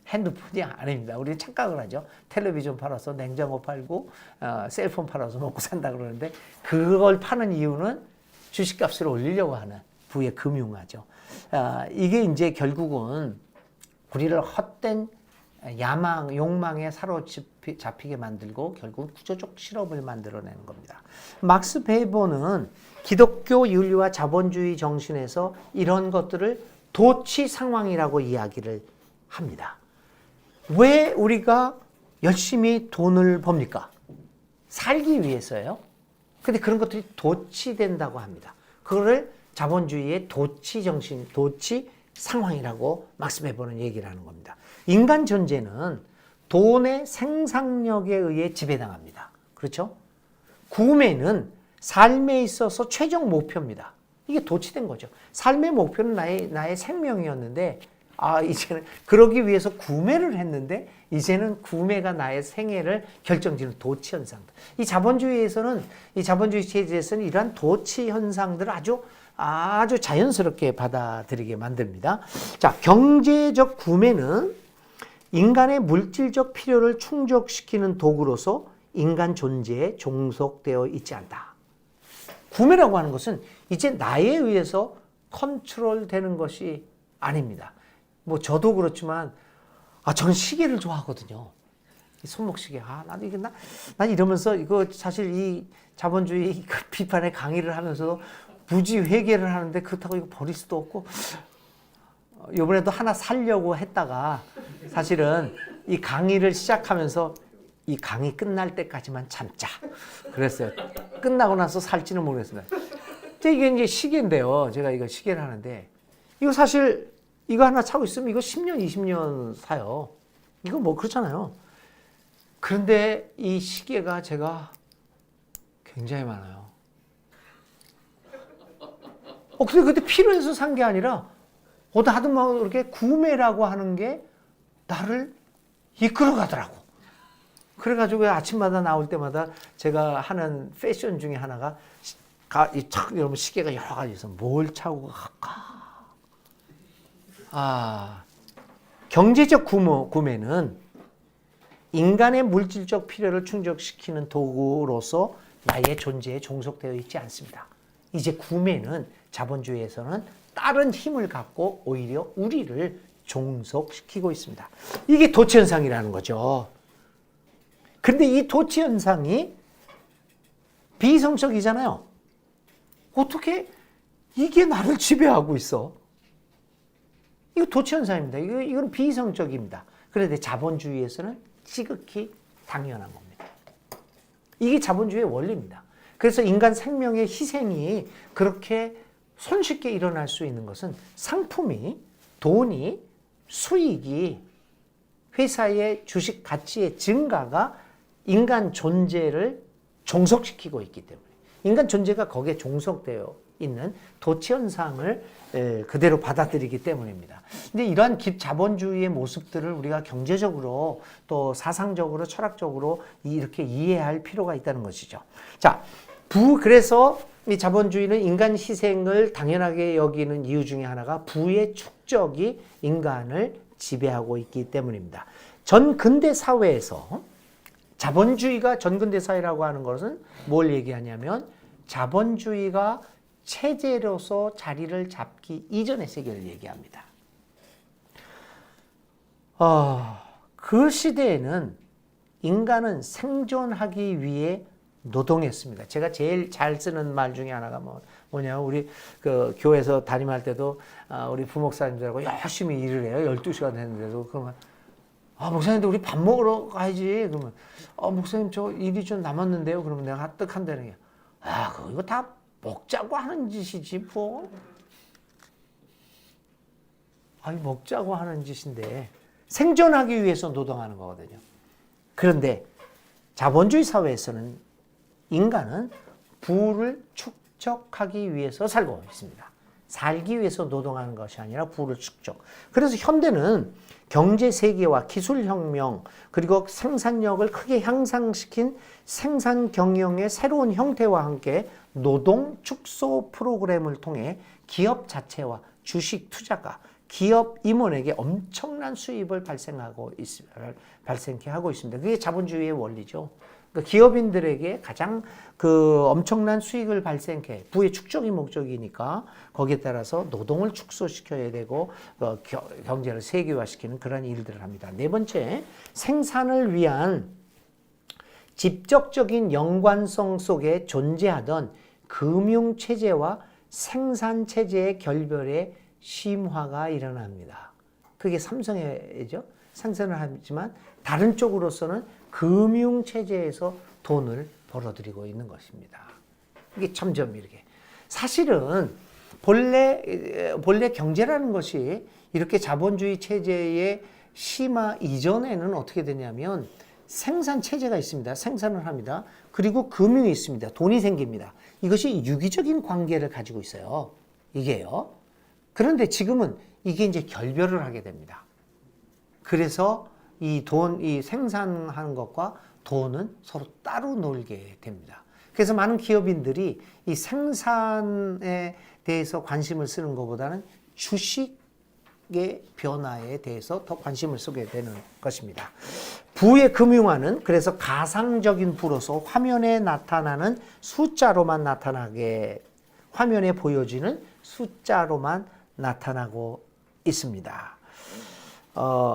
핸드폰이 아닙니다. 우리 착각을 하죠. 텔레비전 팔아서 냉장고 팔고 셀폰 팔아서 먹고 산다 그러는데 그걸 파는 이유는 주식값을 올리려고 하는 부의 금융화죠. 이게 이제 결국은 우리를 헛된 욕망에 사로잡히게 만들고 결국 구조적 실업을 만들어내는 겁니다. 막스 베버는 기독교 윤리와 자본주의 정신에서 이런 것들을 도치 상황이라고 이야기를 합니다. 왜 우리가 열심히 돈을 법니까? 살기 위해서예요. 근데 그런 것들이 도치된다고 합니다. 그거를 자본주의의 도치 정신, 도치 상황이라고 막스 베버는 얘기를 하는 겁니다. 인간 존재는 돈의 생산력에 의해 지배당합니다. 그렇죠? 구매는 삶에 있어서 최종 목표입니다. 이게 도치된 거죠. 삶의 목표는 나의 생명이었는데 이제는 그러기 위해서 구매를 했는데 이제는 구매가 나의 생애를 결정짓는 도치 현상들. 이 자본주의 체제에서는 이러한 도치 현상들을 아주 자연스럽게 받아들이게 만듭니다. 자, 경제적 구매는 인간의 물질적 필요를 충족시키는 도구로서 인간 존재에 종속되어 있지 않다. 구매라고 하는 것은 이제 나에 의해서 컨트롤되는 것이 아닙니다. 뭐 저도 그렇지만 저는 시계를 좋아하거든요. 손목시계. 난 이러면서 이거 사실 이 자본주의 비판의 강의를 하면서 무지 회개를 하는데 그렇다고 이거 버릴 수도 없고 이번에도 하나 사려고 했다가 사실은 이 강의를 시작하면서 이 강의 끝날 때까지만 참자 그랬어요. 끝나고 나서 살지는 모르겠습니다. 이게 이제 시계인데요. 제가 이거 시계를 하는데 이거 사실 이거 하나 차고 있으면 이거 10년, 20년 사요. 이거 뭐 그렇잖아요. 그런데 이 시계가 제가 굉장히 많아요. 근데 그때 필요해서 산 게 아니라 하든 뭐 이렇게 구매라고 하는 게 나를 이끌어 가더라고. 그래가지고 아침마다 나올 때마다 제가 하는 패션 중에 하나가 여러분 시계가 여러 가지 있어. 뭘 차고 갈까? 경제적 구매는 인간의 물질적 필요를 충족시키는 도구로서 나의 존재에 종속되어 있지 않습니다. 이제 구매는 자본주의에서는 다른 힘을 갖고 오히려 우리를 종속시키고 있습니다. 이게 도치현상이라는 거죠. 근데 이 도치 현상이 비이성적이잖아요. 어떻게 이게 나를 지배하고 있어? 이거 도치 현상입니다. 이건 비이성적입니다. 그런데 자본주의에서는 지극히 당연한 겁니다. 이게 자본주의의 원리입니다. 그래서 인간 생명의 희생이 그렇게 손쉽게 일어날 수 있는 것은 상품이, 돈이, 수익이, 회사의 주식 가치의 증가가 인간 존재를 종속시키고 있기 때문에, 인간 존재가 거기에 종속되어 있는 도치 현상을 그대로 받아들이기 때문입니다. 근데 이러한 자본주의의 모습들을 우리가 경제적으로 또 사상적으로 철학적으로 이렇게 이해할 필요가 있다는 것이죠. 자, 그래서 이 자본주의는 인간 희생을 당연하게 여기는 이유 중에 하나가 부의 축적이 인간을 지배하고 있기 때문입니다. 전 근대 사회에서 자본주의가 전근대 사회라고 하는 것은 뭘 얘기하냐면 자본주의가 체제로서 자리를 잡기 이전의 세계를 얘기합니다. 그 시대에는 인간은 생존하기 위해 노동했습니다. 제가 제일 잘 쓰는 말 중에 하나가 뭐냐, 우리 그 교회에서 담임할 때도 우리 부목사님들하고 열심히 일을 해요. 12시간 했는데도. 그러면 목사님들 우리 밥 먹으러 가야지. 그러면 목사님 저 일이 좀 남았는데요. 그러면 내가 뜨한다는 게 이거 다 먹자고 하는 짓이지 뭐. 먹자고 하는 짓인데 생존하기 위해서 노동하는 거거든요. 그런데 자본주의 사회에서는 인간은 부를 축적하기 위해서 살고 있습니다. 살기 위해서 노동하는 것이 아니라 부를 축적. 그래서 현대는 경제 세계와 기술 혁명 그리고 생산력을 크게 향상시킨 생산 경영의 새로운 형태와 함께 노동 축소 프로그램을 통해 기업 자체와 주식 투자가 기업 임원에게 엄청난 수입을 발생케 하고 있습니다. 그게 자본주의의 원리죠. 그러니까 기업인들에게 가장 엄청난 수익을 발생케, 부의 축적이 목적이니까 거기에 따라서 노동을 축소시켜야 되고 경제를 세계화시키는 그런 일들을 합니다. 네 번째, 생산을 위한 직접적인 연관성 속에 존재하던 금융체제와 생산체제의 결별의 심화가 일어납니다. 그게 삼성이죠. 생산을 하지만 다른 쪽으로서는 금융체제에서 돈을 벌어들이고 있는 것입니다. 이게 점점 이렇게. 사실은 본래 경제라는 것이 이렇게 자본주의 체제의 심화 이전에는 어떻게 되냐면 생산체제가 있습니다. 생산을 합니다. 그리고 금융이 있습니다. 돈이 생깁니다. 이것이 유기적인 관계를 가지고 있어요. 이게요. 그런데 지금은 이게 이제 결별을 하게 됩니다. 그래서 이 생산하는 것과 돈은 서로 따로 놀게 됩니다. 그래서 많은 기업인들이 이 생산에 대해서 관심을 쓰는 것보다는 주식의 변화에 대해서 더 관심을 쓰게 되는 것입니다. 부의 금융화는 그래서 가상적인 부로서 화면에 보여지는 숫자로만 나타나고 있습니다.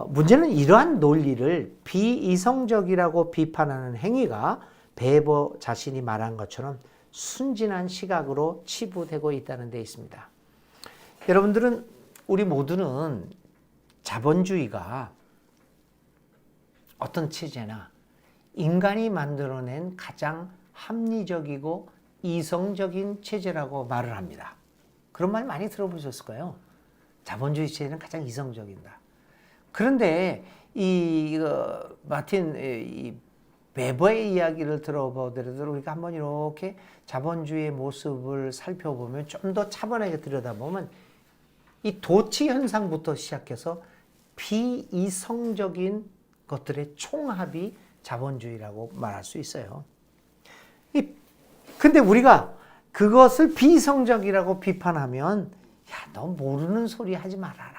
문제는 이러한 논리를 비이성적이라고 비판하는 행위가 베버 자신이 말한 것처럼 순진한 시각으로 치부되고 있다는 데 있습니다. 여러분들은 우리 모두는 자본주의가 어떤 체제나 인간이 만들어낸 가장 합리적이고 이성적인 체제라고 말을 합니다. 그런 말 많이 들어보셨을 거예요. 자본주의 체제는 가장 이성적이다. 그런데 마틴 베버의 이야기를 들어보더라도 우리가 한번 이렇게 자본주의의 모습을 살펴보면 좀 더 차분하게 들여다보면 이 도치 현상부터 시작해서 비이성적인 것들의 총합이 자본주의라고 말할 수 있어요. 근데 우리가 그것을 비이성적이라고 비판하면 너 모르는 소리 하지 말아라.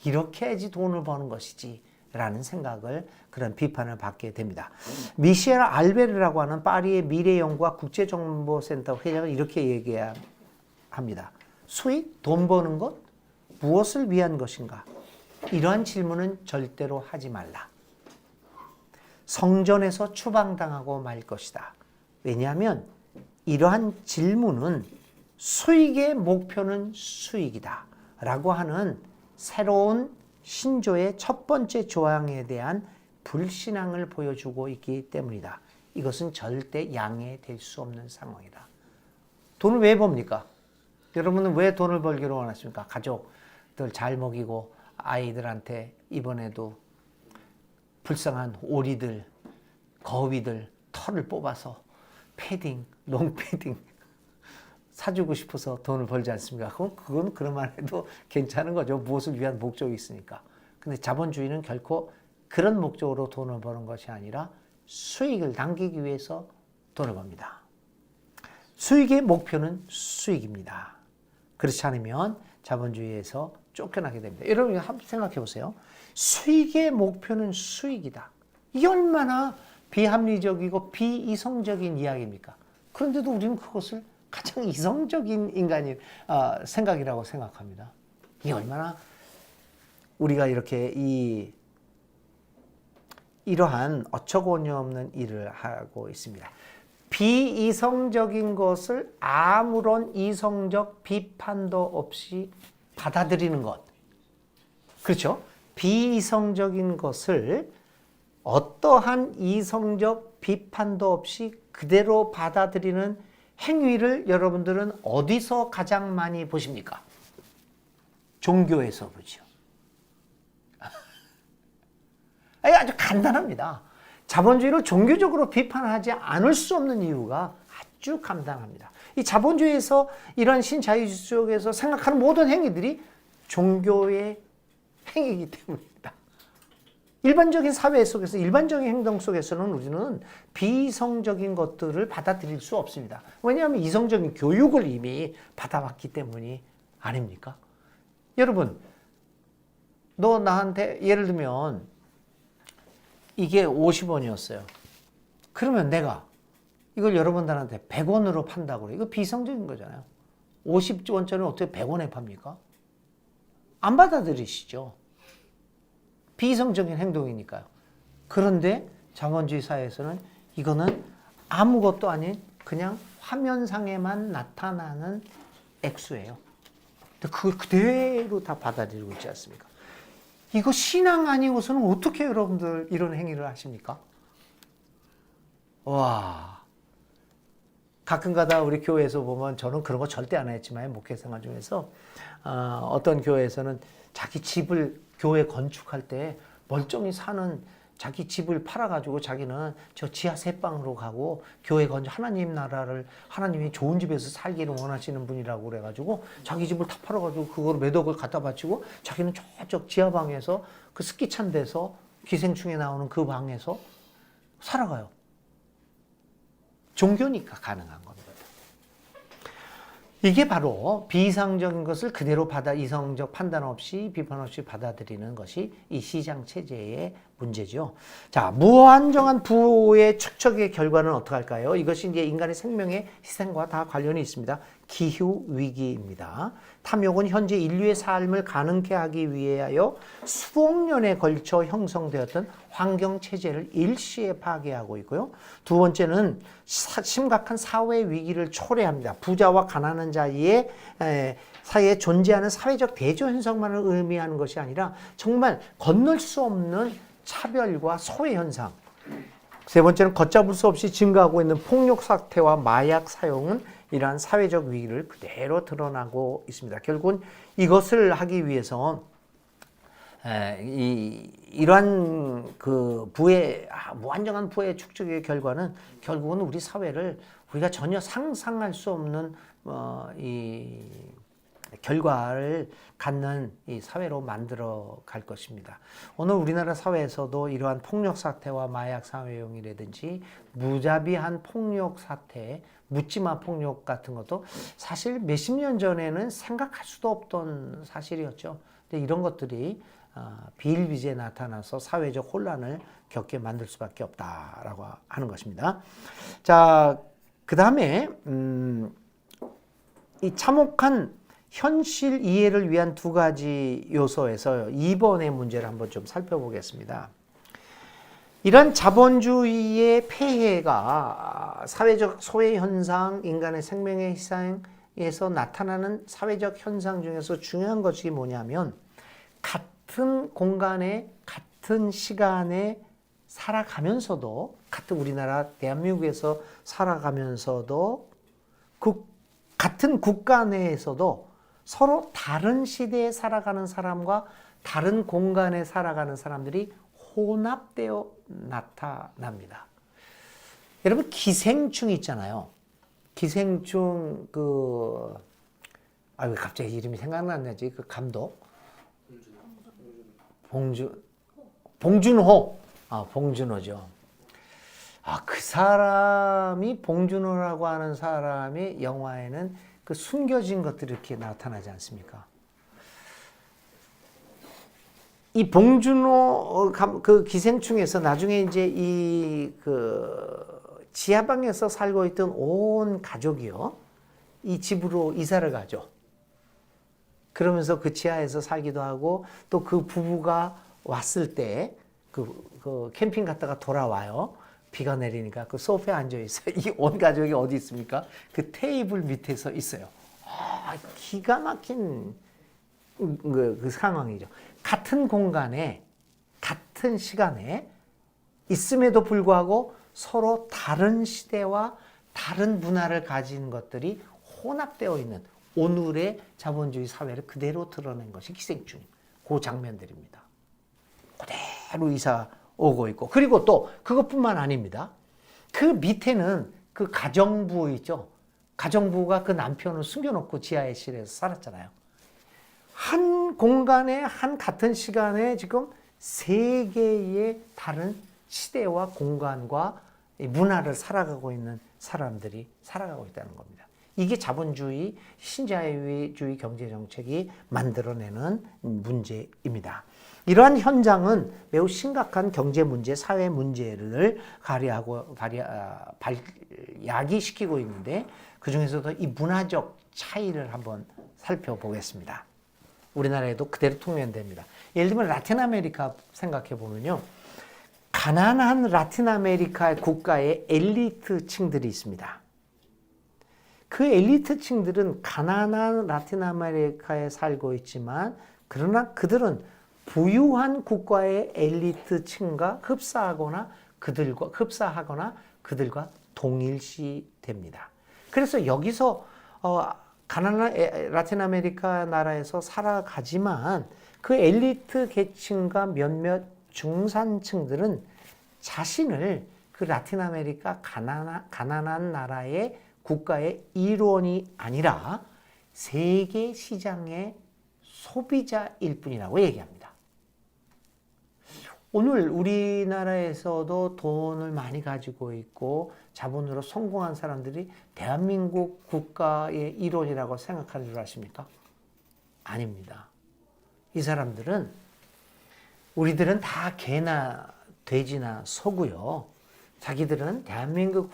이렇게 해야지 돈을 버는 것이지 라는 생각을 그런 비판을 받게 됩니다. 미셸 알베르라고 하는 파리의 미래연구와 국제정보센터 회장은 이렇게 얘기합니다. 수익, 돈 버는 것, 무엇을 위한 것인가? 이러한 질문은 절대로 하지 말라. 성전에서 추방당하고 말 것이다. 왜냐하면 이러한 질문은 수익의 목표는 수익이다 라고 하는 새로운 신조의 첫 번째 조항에 대한 불신앙을 보여주고 있기 때문이다. 이것은 절대 양해될 수 없는 상황이다. 돈을 왜 법니까? 여러분은 왜 돈을 벌기를 원하십니까? 가족들 잘 먹이고 아이들한테 이번에도 불쌍한 오리들, 거위들 털을 뽑아서 패딩, 롱패딩 사주고 싶어서 돈을 벌지 않습니까? 그건 그럴만 해도 괜찮은 거죠. 무엇을 위한 목적이 있으니까. 근데 자본주의는 결코 그런 목적으로 돈을 버는 것이 아니라 수익을 남기기 위해서 돈을 법니다. 수익의 목표는 수익입니다. 그렇지 않으면 자본주의에서 쫓겨나게 됩니다. 여러분 한번 생각해 보세요. 수익의 목표는 수익이다. 이게 얼마나 비합리적이고 비이성적인 이야기입니까? 그런데도 우리는 그것을 가장 이성적인 인간의 생각이라고 생각합니다. 이게 얼마나 우리가 이렇게 이러한 어처구니 없는 일을 하고 있습니다. 비이성적인 것을 아무런 이성적 비판도 없이 받아들이는 것. 그렇죠? 비이성적인 것을 어떠한 이성적 비판도 없이 그대로 받아들이는 행위를 여러분들은 어디서 가장 많이 보십니까? 종교에서 보죠. 아주 간단합니다. 자본주의를 종교적으로 비판하지 않을 수 없는 이유가 아주 간단합니다. 이 자본주의에서 이런 신자유주의 속에서 생각하는 모든 행위들이 종교의 행위이기 때문입니다. 일반적인 사회 속에서, 일반적인 행동 속에서는 우리는 비이성적인 것들을 받아들일 수 없습니다. 왜냐하면 이성적인 교육을 이미 받아왔기 때문이 아닙니까? 여러분, 너 나한테 예를 들면 이게 50원이었어요. 그러면 내가 이걸 여러분들한테 100원으로 판다고 그래요. 이거 비이성적인 거잖아요. 50원짜리는 어떻게 100원에 팝니까? 안 받아들이시죠. 비이성적인 행동이니까요. 그런데 자본주의 사회에서는 이거는 아무것도 아닌 그냥 화면상에만 나타나는 액수예요. 근데 그걸 그대로 다 받아들이고 있지 않습니까? 이거 신앙 아니고서는 어떻게 여러분들 이런 행위를 하십니까? 와, 가끔가다 우리 교회에서 보면, 저는 그런 거 절대 안 했지만 목회생활 중에서 어떤 교회에서는 자기 집을 교회 건축할 때 멀쩡히 사는 자기 집을 팔아가지고 자기는 저 지하 새방으로 가고 교회 건축, 하나님 나라를, 하나님이 좋은 집에서 살기를 원하시는 분이라고 그래가지고 자기 집을 다 팔아가지고 그걸 몇 억을 갖다 바치고 자기는 저쪽 지하방에서 그 습기 찬 데서 기생충에 나오는 그 방에서 살아가요. 종교니까 가능한 겁니다. 이게 바로 비이성적인 것을 그대로 이성적 판단 없이 비판 없이 받아들이는 것이 이 시장 체제의 문제죠. 자, 무한정한 부의 축적의 결과는 어떻게 할까요? 이것이 이제 인간의 생명의 희생과 다 관련이 있습니다. 기후 위기입니다. 탐욕은 현재 인류의 삶을 가능케 하기 위하여 수억 년에 걸쳐 형성되었던 환경 체제를 일시에 파괴하고 있고요. 두 번째는 심각한 사회 위기를 초래합니다. 부자와 가난한 자의 사이에 존재하는 사회적 대조 현상만을 의미하는 것이 아니라 정말 건널 수 없는 차별과 소외 현상. 세 번째는 걷잡을 수 없이 증가하고 있는 폭력 사태와 마약 사용은 이러한 사회적 위기를 그대로 드러나고 있습니다. 결국은 이것을 하기 위해서 이러한 그 무한정한 부의 축적의 결과는 결국은 우리 사회를 우리가 전혀 상상할 수 없는 이 결과를 갖는 이 사회로 만들어 갈 것입니다. 오늘 우리나라 사회에서도 이러한 폭력 사태와 마약 사용이라든지 무자비한 폭력 사태, 묻지마 폭력 같은 것도 사실 몇십 년 전에는 생각할 수도 없던 사실이었죠. 근데 이런 것들이 비일비재에 나타나서 사회적 혼란을 겪게 만들 수밖에 없다라고 하는 것입니다. 자, 그 다음에 이 참혹한 현실 이해를 위한 두 가지 요소에서 2번의 문제를 한번 좀 살펴보겠습니다. 이런 자본주의의 폐해가 사회적 소외 현상, 인간의 생명의 희생에서 나타나는 사회적 현상 중에서 중요한 것이 뭐냐면 같은 공간에 같은 시간에 살아가면서도 같은 우리나라 대한민국에서 살아가면서도 같은 국가 내에서도 서로 다른 시대에 살아가는 사람과 다른 공간에 살아가는 사람들이 혼합되어 나타납니다. 여러분 기생충 있잖아요. 기생충 왜 갑자기 이름이 생각났냐지? 그 감독 봉준호. 봉준호죠. 그 사람이 봉준호라고 하는 사람의 영화에는 그 숨겨진 것들이 이렇게 나타나지 않습니까? 이 봉준호 그 기생충에서 나중에 이제 지하방에서 살고 있던 온 가족이요. 이 집으로 이사를 가죠. 그러면서 그 지하에서 살기도 하고 또 그 부부가 왔을 때 그 캠핑 갔다가 돌아와요. 비가 내리니까 그 소파에 앉아 있어요. 이 온 가족이 어디 있습니까? 그 테이블 밑에서 있어요. 기가 막힌 그 상황이죠. 같은 공간에 같은 시간에 있음에도 불구하고 서로 다른 시대와 다른 문화를 가진 것들이 혼합되어 있는 오늘의 자본주의 사회를 그대로 드러낸 것이 기생충. 그 장면들입니다. 그대로 이사 오고 있고 그리고 또 그것뿐만 아닙니다. 그 밑에는 그 가정부 있죠. 가정부가 그 남편을 숨겨놓고 지하의 실에서 살았잖아요. 한 공간에 한 같은 시간에 지금 세 개의 다른 시대와 공간과 문화를 살아가고 있는 사람들이 살아가고 있다는 겁니다. 이게 자본주의, 신자유주의 경제정책이 만들어내는 문제입니다. 이러한 현장은 매우 심각한 경제 문제, 사회 문제를 야기시키고 있는데 그 중에서도 이 문화적 차이를 한번 살펴보겠습니다. 우리나라에도 그대로 통용됩니다. 예를 들면 라틴 아메리카 생각해 보면요. 가난한 라틴 아메리카 국가의 엘리트 층들이 있습니다. 그 엘리트 층들은 가난한 라틴 아메리카에 살고 있지만 그러나 그들은 부유한 국가의 엘리트 층과 흡사하거나 그들과 동일시됩니다. 그래서 여기서 가난한 라틴 아메리카 나라에서 살아가지만 그 엘리트 계층과 몇몇 중산층들은 자신을 그 라틴 아메리카 가난한 나라의 국가의 일원이 아니라 세계 시장의 소비자일 뿐이라고 얘기합니다. 오늘 우리나라에서도 돈을 많이 가지고 있고 자본으로 성공한 사람들이 대한민국 국가의 일원이라고 생각하는 줄 아십니까? 아닙니다. 이 사람들은 우리들은 다 개나 돼지나 소고요. 자기들은 대한민국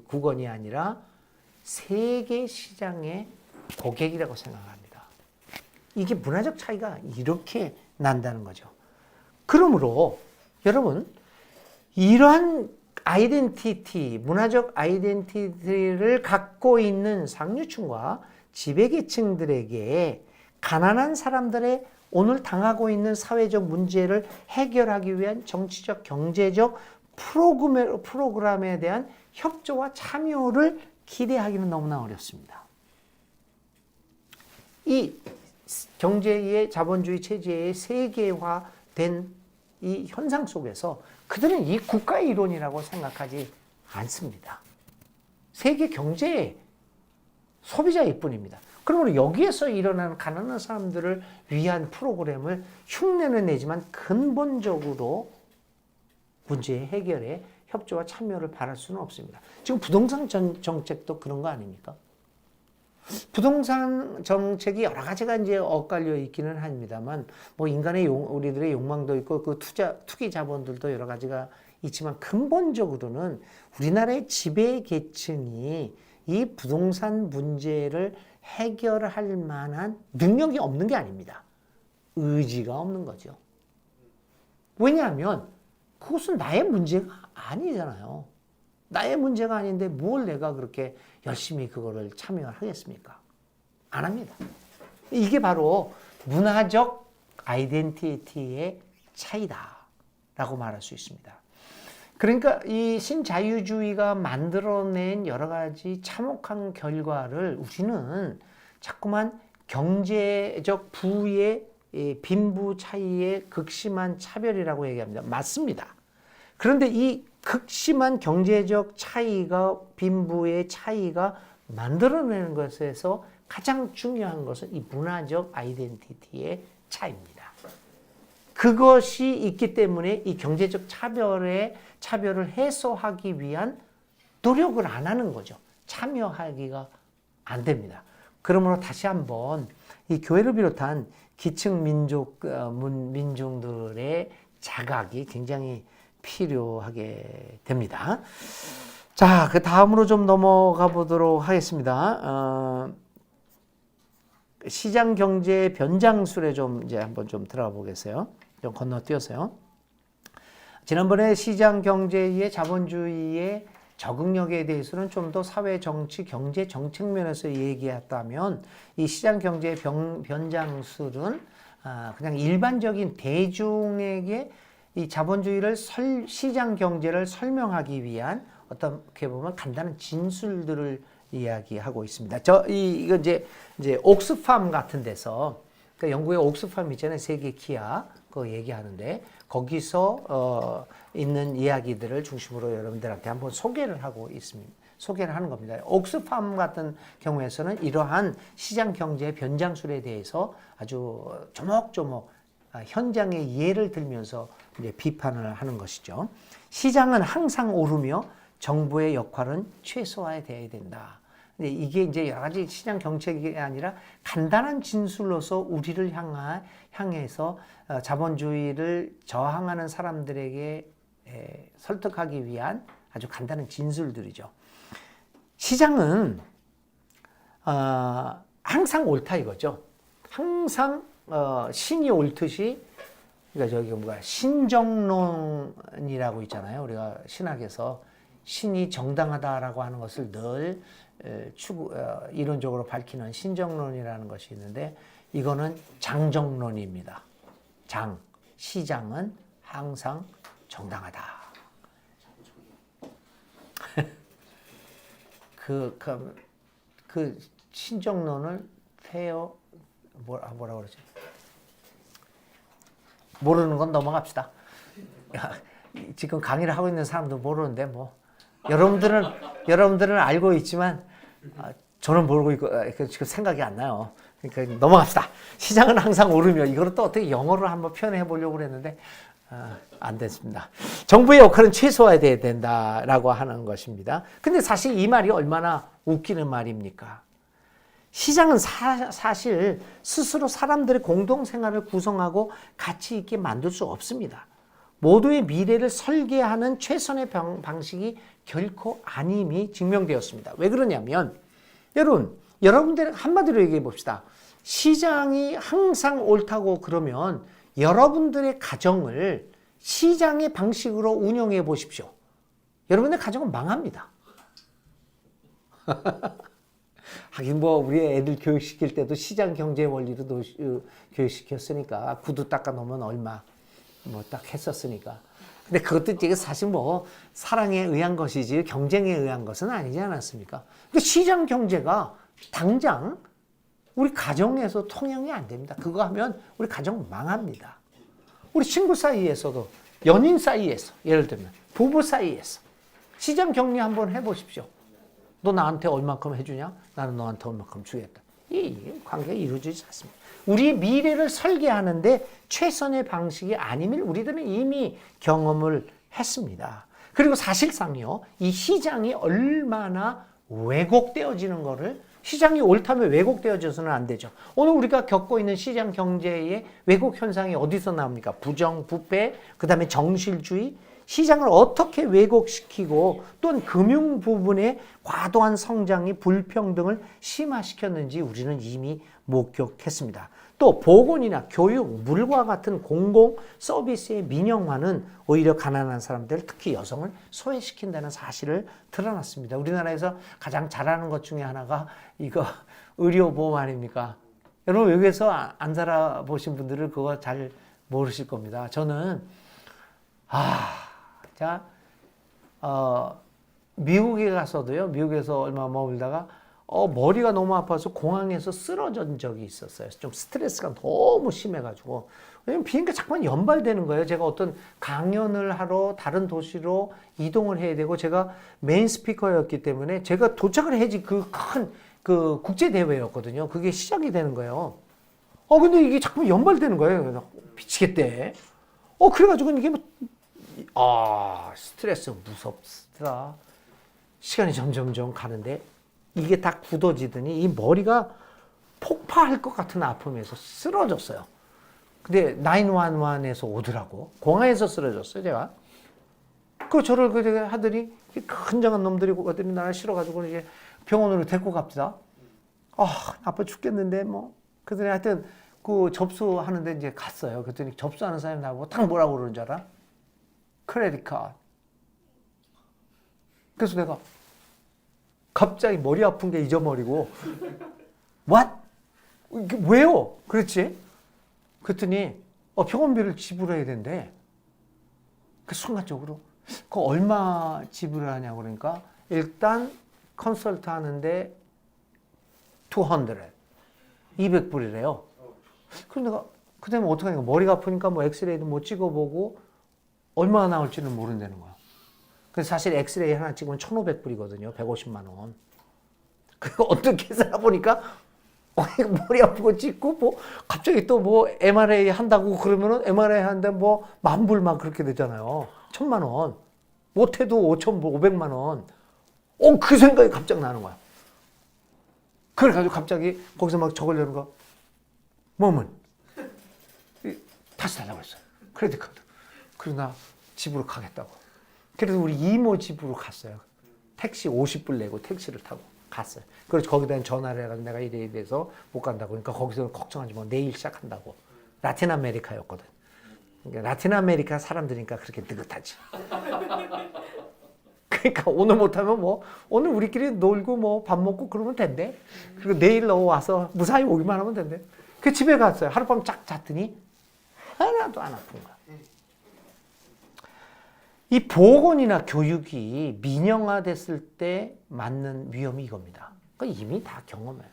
국원이 아니라 세계 시장의 고객이라고 생각합니다. 이게 문화적 차이가 이렇게 난다는 거죠. 그러므로 여러분 이러한 문화적 아이덴티티를 갖고 있는 상류층과 지배계층들에게 가난한 사람들의 오늘 당하고 있는 사회적 문제를 해결하기 위한 정치적, 경제적 프로그램에 대한 협조와 참여를 기대하기는 너무나 어렵습니다. 이 경제의 자본주의 체제의 세계화된 이 현상 속에서 그들은 이 국가의 일원이라고 생각하지 않습니다. 세계 경제의 소비자일 뿐입니다. 그러므로 여기에서 일어나는 가난한 사람들을 위한 프로그램을 흉내는 내지만 근본적으로 문제의 해결에 협조와 참여를 바랄 수는 없습니다. 지금 부동산 정책도 그런 거 아닙니까? 부동산 정책이 여러 가지가 이제 엇갈려 있기는 합니다만, 우리들의 욕망도 있고, 그 투기 자본들도 여러 가지가 있지만, 근본적으로는 우리나라의 지배 계층이 이 부동산 문제를 해결할 만한 능력이 없는 게 아닙니다. 의지가 없는 거죠. 왜냐하면, 그것은 나의 문제가 아니잖아요. 나의 문제가 아닌데 뭘 내가 그렇게 열심히 그거를 참여하겠습니까? 안 합니다. 이게 바로 문화적 아이덴티티의 차이다라고 말할 수 있습니다. 그러니까 이 신자유주의가 만들어낸 여러 가지 참혹한 결과를 우리는 자꾸만 경제적 부의 빈부 차이의 극심한 차별이라고 얘기합니다. 맞습니다. 그런데 이 극심한 경제적 차이가 빈부의 차이가 만들어내는 것에서 가장 중요한 것은 이 문화적 아이덴티티의 차이입니다. 그것이 있기 때문에 이 경제적 차별을 해소하기 위한 노력을 안 하는 거죠. 참여하기가 안 됩니다. 그러므로 다시 한번 이 교회를 비롯한 기층 민중들의 자각이 굉장히 필요하게 됩니다. 자, 그 다음으로 좀 넘어가 보도록 하겠습니다. 시장 경제의 변장술에 좀 이제 한번 좀 들어가 보겠어요. 좀 건너뛰어서요. 지난번에 시장 경제의 자본주의의 적응력에 대해서는 좀 더 사회, 정치, 경제, 정책 면에서 얘기했다면 이 시장 경제의 변장술은 그냥 일반적인 대중에게 이 자본주의를 시장 경제를 설명하기 위한 어떻게 보면 간단한 진술들을 이야기하고 있습니다. 이거 이제 옥스팜 같은 데서, 그러니까 영국의 옥스팜 있잖아요. 세계 기아 그거 얘기하는데 거기서 있는 이야기들을 중심으로 여러분들한테 한번 소개를 하고 있습니다. 소개를 하는 겁니다. 옥스팜 같은 경우에서는 이러한 시장 경제의 변장술에 대해서 아주 조목조목 현장의 예를 들면서 이제 비판을 하는 것이죠. 시장은 항상 오르며 정부의 역할은 최소화되어야 된다. 근데 이게 이제 여러 가지 시장 정책이 아니라 간단한 진술로서 우리를 향해서 자본주의를 저항하는 사람들에게 설득하기 위한 아주 간단한 진술들이죠. 시장은 항상 옳다 이거죠. 항상 신이 옳듯이, 그러니까 저기 뭐가 신정론이라고 있잖아요. 우리가 신학에서 신이 정당하다라고 하는 것을 늘 이론적으로 밝히는 신정론이라는 것이 있는데 이거는 장정론입니다. 시장은 항상 정당하다. 그 신정론을 뭐라 그러지? 모르는 건 넘어갑시다. 지금 강의를 하고 있는 사람도 모르는데 뭐 여러분들은 알고 있지만 저는 모르고 있고 지금 생각이 안 나요. 그러니까 넘어갑시다. 시장은 항상 오르며, 이거를 또 어떻게 영어로 한번 표현해 보려고 그랬는데 안 됐습니다. 정부의 역할은 최소화돼야 된다라고 하는 것입니다. 근데 사실 이 말이 얼마나 웃기는 말입니까? 시장은 사실 스스로 사람들의 공동생활을 구성하고 가치 있게 만들 수 없습니다. 모두의 미래를 설계하는 최선의 방식이 결코 아님이 증명되었습니다. 왜 그러냐면 여러분들 한마디로 얘기해 봅시다. 시장이 항상 옳다고 그러면 여러분들의 가정을 시장의 방식으로 운영해 보십시오. 여러분의 가정은 망합니다. 하긴 뭐 우리 애들 교육시킬 때도 시장 경제 원리로 교육시켰으니까 구두 닦아 놓으면 얼마 뭐 딱 했었으니까. 근데 그것도 이제 사실 뭐 사랑에 의한 것이지 경쟁에 의한 것은 아니지 않았습니까? 근데 시장 경제가 당장 우리 가정에서 통용이 안 됩니다. 그거 하면 우리 가정 망합니다. 우리 친구 사이에서도, 연인 사이에서, 예를 들면 부부 사이에서 시장 격리 한번 해보십시오. 너 나한테 얼마큼 해주냐? 나는 너한테 얼마큼 주겠다. 이 관계가 이루어지지 않습니다. 우리의 미래를 설계하는데 최선의 방식이 아님을 우리들은 이미 경험을 했습니다. 그리고 사실상요, 이 시장이 얼마나 왜곡되어지는 거를, 시장이 옳다면 왜곡되어져서는 안 되죠. 오늘 우리가 겪고 있는 시장 경제의 왜곡 현상이 어디서 나옵니까? 부정, 부패, 그 다음에 정실주의. 시장을 어떻게 왜곡시키고 또는 금융 부분의 과도한 성장이 불평등을 심화시켰는지 우리는 이미 목격했습니다. 또 보건이나 교육, 물과 같은 공공 서비스의 민영화는 오히려 가난한 사람들, 특히 여성을 소외시킨다는 사실을 드러났습니다. 우리나라에서 가장 잘하는 것 중에 하나가 이거 의료보험 아닙니까? 여러분 여기서 안 살아보신 분들은 그거 잘 모르실 겁니다. 저는 자, 미국에 가서도요. 미국에서 얼마 머물다가 머리가 너무 아파서 공항에서 쓰러진 적이 있었어요. 좀 스트레스가 너무 심해가지고. 왜냐면 비행기가 자꾸만 연발되는 거예요. 제가 어떤 강연을 하러 다른 도시로 이동을 해야 되고, 제가 메인 스피커였기 때문에 제가 도착을 해야지 그 큰 그 국제대회였거든요. 그게 시작이 되는 거예요. 근데 이게 자꾸만 연발되는 거예요. 미치겠대. 그래가지고 이게 스트레스 무섭더라. 시간이 점점점 가는데, 이게 다 굳어지더니 이 머리가 폭파할 것 같은 아픔에서 쓰러졌어요. 근데 911에서 오더라고. 공항에서 쓰러졌어요, 제가. 저를 하더니 큰장한 놈들이 오더니 나를 실어가지고 이제 병원으로 데리고 갑시다. 아파 죽겠는데 뭐. 그랬더니 하여튼 그 접수하는데 이제 갔어요. 그랬더니 접수하는 사람이 나보고 딱 뭐라고 그러는 줄 알아? 크레딧 카드. 그래서 내가 갑자기 머리 아픈 게 잊어버리고 What? 왜요? 그랬지? 그랬더니 병원비를 지불해야 된대. 그 순간적으로 그 얼마 지불하냐고 그러니까 일단 컨설트 하는데 200불이래요. 그럼 내가 그다음에 어떡하니까 머리가 아프니까 뭐 엑스레이도 못 찍어보고 얼마나 나올지는 모른다는 거야. 그래서 사실 엑스레이 하나 찍으면 1,500불이거든요. 150만 원. 그거 어떻게 살아보니까 머리 아프고 찍고 뭐 갑자기 또 뭐 MRI 한다고 그러면은 MRI 하는데 뭐 10,000불 막 그렇게 되잖아요. 1,000만 원. 못해도 5,000불, 500만 원. 그 생각이 갑자기 나는 거야. 그래가지고 갑자기 거기서 막 적으려는 거. 뭐면 다시 달라고 했어요. 크레딧 카드. 그래서 나 집으로 가겠다고. 그래서 우리 이모 집으로 갔어요. 택시 50불 내고 택시를 타고 갔어요. 그래서 거기다 전화를 해가지고 내가 이래 돼서 못 간다고. 그러니까 거기서 걱정하지 마. 내일 시작한다고. 라틴 아메리카였거든. 그러니까 라틴 아메리카 사람들이니까 그렇게 느긋하지. 그러니까 오늘 못하면 뭐 오늘 우리끼리 놀고 뭐 밥 먹고 그러면 된대. 그리고 내일 너 와서 무사히 오기만 하면 된대. 그 집에 갔어요. 하룻밤 쫙 잤더니 하나도 안 아픈 거야. 이 보건이나 교육이 민영화됐을 때 맞는 위험이 이겁니다. 그러니까 이미 다 경험해요.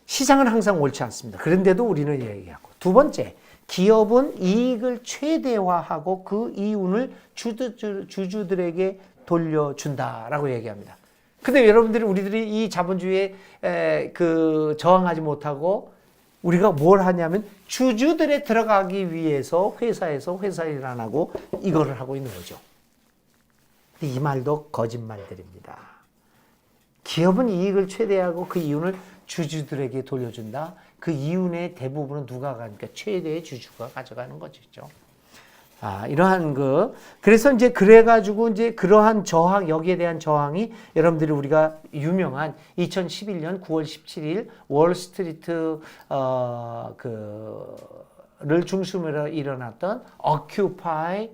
시장은 항상 옳지 않습니다. 그런데도 우리는 얘기하고. 두 번째, 기업은 이익을 최대화하고 그 이윤을 주주들에게 돌려준다라고 얘기합니다. 근데 여러분들이 우리들이 이 자본주의에 저항하지 못하고 우리가 뭘 하냐면 주주들에 들어가기 위해서 회사에서 회사 일 안 하고 이거를 하고 있는 거죠. 근데 이 말도 거짓말들입니다. 기업은 이익을 최대화하고 그 이윤을 주주들에게 돌려준다. 그 이윤의 대부분은 누가 가니까 최대의 주주가 가져가는 것이죠. 이러한 그래서 이제 그래가지고 이제 그러한 저항, 여기에 대한 저항이 여러분들이 우리가 유명한 2011년 9월 17일 월스트리트, 를 중심으로 일어났던 Occupy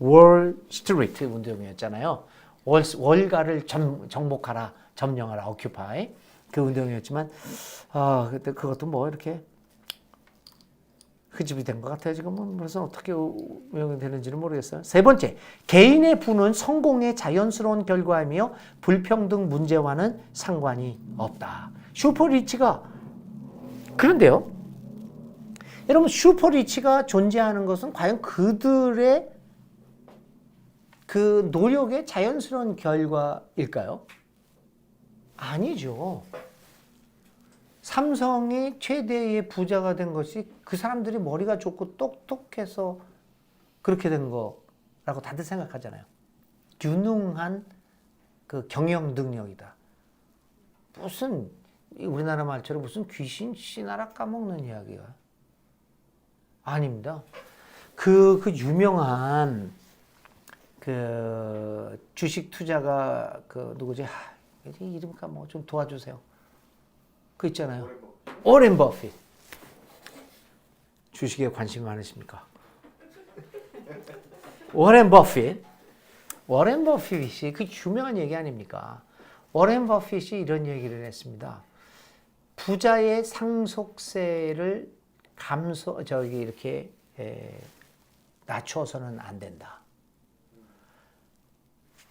Wall Street 운동이었잖아요. 월가를 정복하라, 점령하라, Occupy. 그 운동이었지만, 그때 그것도 뭐 이렇게 흐집이 된 것 같아요. 지금은. 그래서 어떻게 운영이 되는지는 모르겠어요. 세 번째, 개인의 부는 성공의 자연스러운 결과이며 불평등 문제와는 상관이 없다. 슈퍼리치가, 그런데요. 여러분, 슈퍼리치가 존재하는 것은 과연 그들의 그 노력의 자연스러운 결과일까요? 아니죠. 삼성이 최대의 부자가 된 것이 그 사람들이 머리가 좋고 똑똑해서 그렇게 된 거라고 다들 생각하잖아요. 유능한 그 경영 능력이다. 무슨 우리나라 말처럼 무슨 귀신 씨나라 까먹는 이야기가 아닙니다. 그 유명한 그 주식 투자가 그 누구지? 이름 까먹어. 좀 도와주세요. 그 있잖아요. 오렌 버핏. 주식에 관심이 많으십니까? 워렌 버핏. 워렌 버핏이 그 유명한 얘기 아닙니까? 워렌 버핏이 이런 얘기를 했습니다. 부자의 상속세를 이렇게 낮춰서는 안 된다.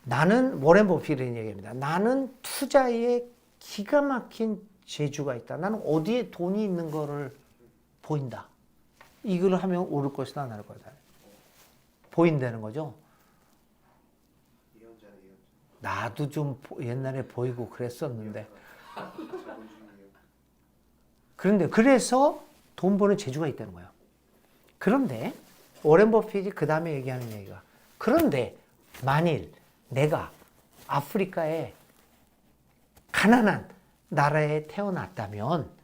나는 워렌 버핏의 얘기입니다. 나는 투자에 기가 막힌 재주가 있다. 나는 어디에 돈이 있는 거를 보인다. 이걸 하면 오를 것이다, 안 오를 것이다. 보인다는 거죠. 나도 좀 옛날에 보이고 그랬었는데. 그래서 돈 버는 재주가 있다는 거예요. 그런데 워렌 버핏이 그 다음에 얘기하는 얘기가, 그런데 만일 내가 아프리카의 가난한 나라에 태어났다면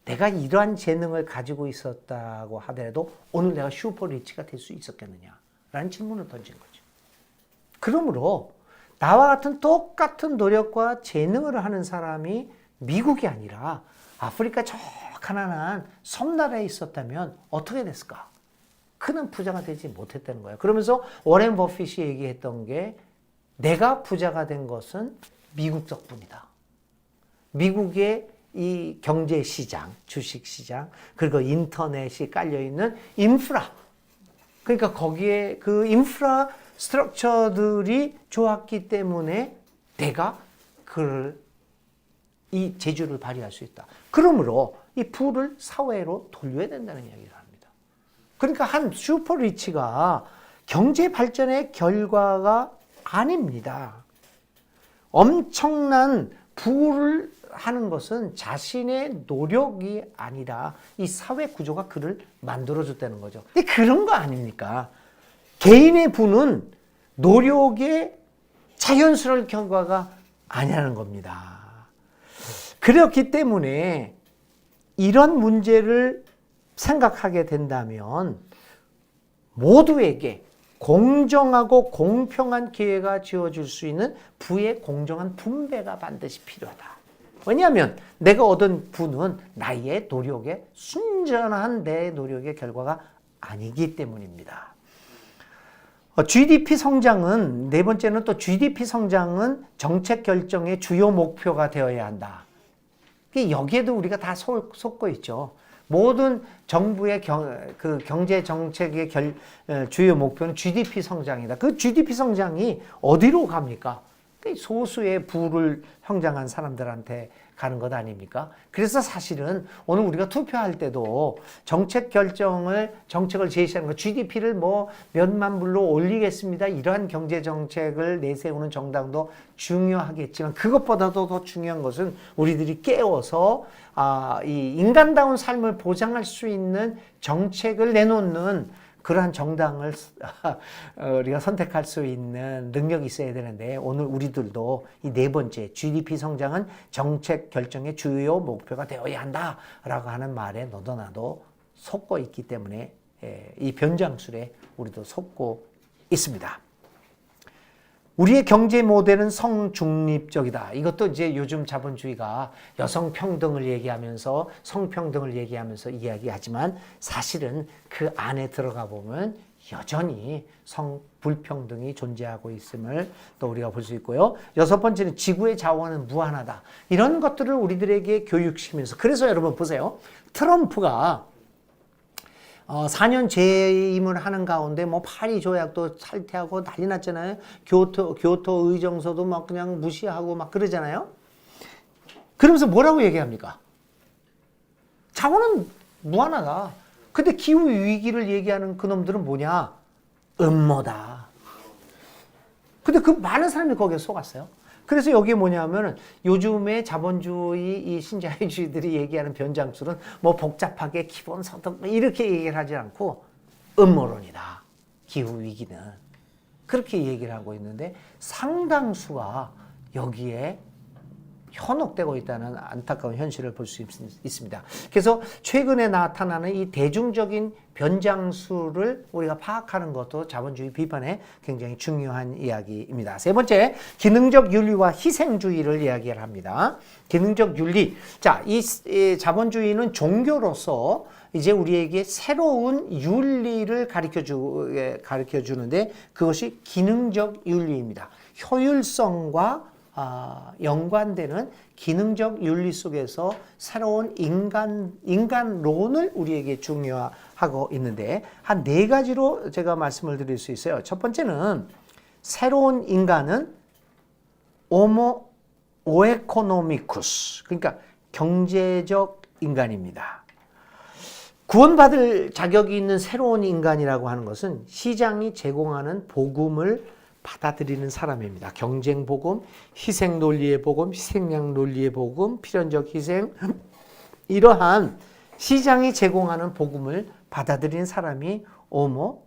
내가 이러한 재능을 가지고 있었다고 하더라도 오늘 내가 슈퍼 리치가 될 수 있었겠느냐 라는 질문을 던진 거죠. 그러므로 나와 같은 똑같은 노력과 재능을 하는 사람이 미국이 아니라 아프리카 저 가난한 섬나라에 있었다면 어떻게 됐을까? 그는 부자가 되지 못했다는 거예요. 그러면서 워렌 버핏이 얘기했던 게, 내가 부자가 된 것은 미국 덕분이다. 미국의 이 경제시장, 주식시장, 그리고 인터넷이 깔려있는 인프라. 그러니까 거기에 그 인프라 스트럭처들이 좋았기 때문에 내가 이 재주를 발휘할 수 있다. 그러므로 이 부를 사회로 돌려야 된다는 이야기를 합니다. 그러니까 한 슈퍼 리치가 경제 발전의 결과가 아닙니다. 엄청난 부를 하는 것은 자신의 노력이 아니라 이 사회 구조가 그를 만들어줬다는 거죠. 근데 그런 거 아닙니까? 개인의 부는 노력의 자연스러운 결과가 아니라는 겁니다. 그렇기 때문에 이런 문제를 생각하게 된다면 모두에게 공정하고 공평한 기회가 주어질 수 있는 부의 공정한 분배가 반드시 필요하다. 왜냐하면 내가 얻은 부는 나의 노력의 순전한 내 노력의 결과가 아니기 때문입니다. GDP 성장은, 네 번째는 또 GDP 성장은 정책 결정의 주요 목표가 되어야 한다. 여기에도 우리가 다 속고 있죠. 모든 정부의 경제 정책의 주요 목표는 GDP 성장이다. 그 GDP 성장이 어디로 갑니까? 소수의 부를 형성한 사람들한테 가는 것 아닙니까? 그래서 사실은 오늘 우리가 투표할 때도 정책을 제시하는 거, GDP를 뭐 몇만 불로 올리겠습니다. 이러한 경제 정책을 내세우는 정당도 중요하겠지만 그것보다도 더 중요한 것은 우리들이 깨워서 이 인간다운 삶을 보장할 수 있는 정책을 내놓는 그러한 정당을 우리가 선택할 수 있는 능력이 있어야 되는데, 오늘 우리들도 이 네 번째 GDP 성장은 정책 결정의 주요 목표가 되어야 한다라고 하는 말에 너도 나도 속고 있기 때문에 이 변장술에 우리도 속고 있습니다. 우리의 경제 모델은 성중립적이다. 이것도 이제 요즘 자본주의가 여성 평등을 얘기하면서 성평등을 얘기하면서 이야기하지만 사실은 그 안에 들어가 보면 여전히 성 불평등이 존재하고 있음을 또 우리가 볼 수 있고요. 여섯 번째는 지구의 자원은 무한하다. 이런 것들을 우리들에게 교육시키면서, 그래서 여러분 보세요. 트럼프가 4년 재임을 하는 가운데 뭐 파리 조약도 탈퇴하고 난리 났잖아요. 교토 의정서도 막 그냥 무시하고 막 그러잖아요. 그러면서 뭐라고 얘기합니까? 자원은 무한하다. 근데 기후 위기를 얘기하는 그놈들은 뭐냐? 음모다. 근데 그 많은 사람이 거기에 속았어요. 그래서 여기 뭐냐면은 요즘에 자본주의 이 신자유주의들이 얘기하는 변장술은 뭐 복잡하게 기본소득 이렇게 얘기를 하지 않고 음모론이다. 기후위기는. 그렇게 얘기를 하고 있는데 상당수가 여기에 현혹되고 있다는 안타까운 현실을 볼 수 있습니다. 그래서 최근에 나타나는 이 대중적인 변장수를 우리가 파악하는 것도 자본주의 비판에 굉장히 중요한 이야기입니다. 세 번째, 기능적 윤리와 희생주의를 이야기를 합니다. 기능적 윤리. 자, 이 자본주의는 종교로서 이제 우리에게 새로운 윤리를 가르쳐 주는데 그것이 기능적 윤리입니다. 효율성과 연관되는 기능적 윤리 속에서 새로운 인간론을 우리에게 중요하고 있는데 한 네 가지로 제가 말씀을 드릴 수 있어요. 첫 번째는 새로운 인간은 오에코노미쿠스, 그러니까 경제적 인간입니다. 구원받을 자격이 있는 새로운 인간이라고 하는 것은 시장이 제공하는 복음을 받아들이는 사람입니다. 경쟁 복음, 희생 논리의 복음, 희생양 논리의 복음, 필연적 희생, 이러한 시장이 제공하는 복음을 받아들이는 사람이 호모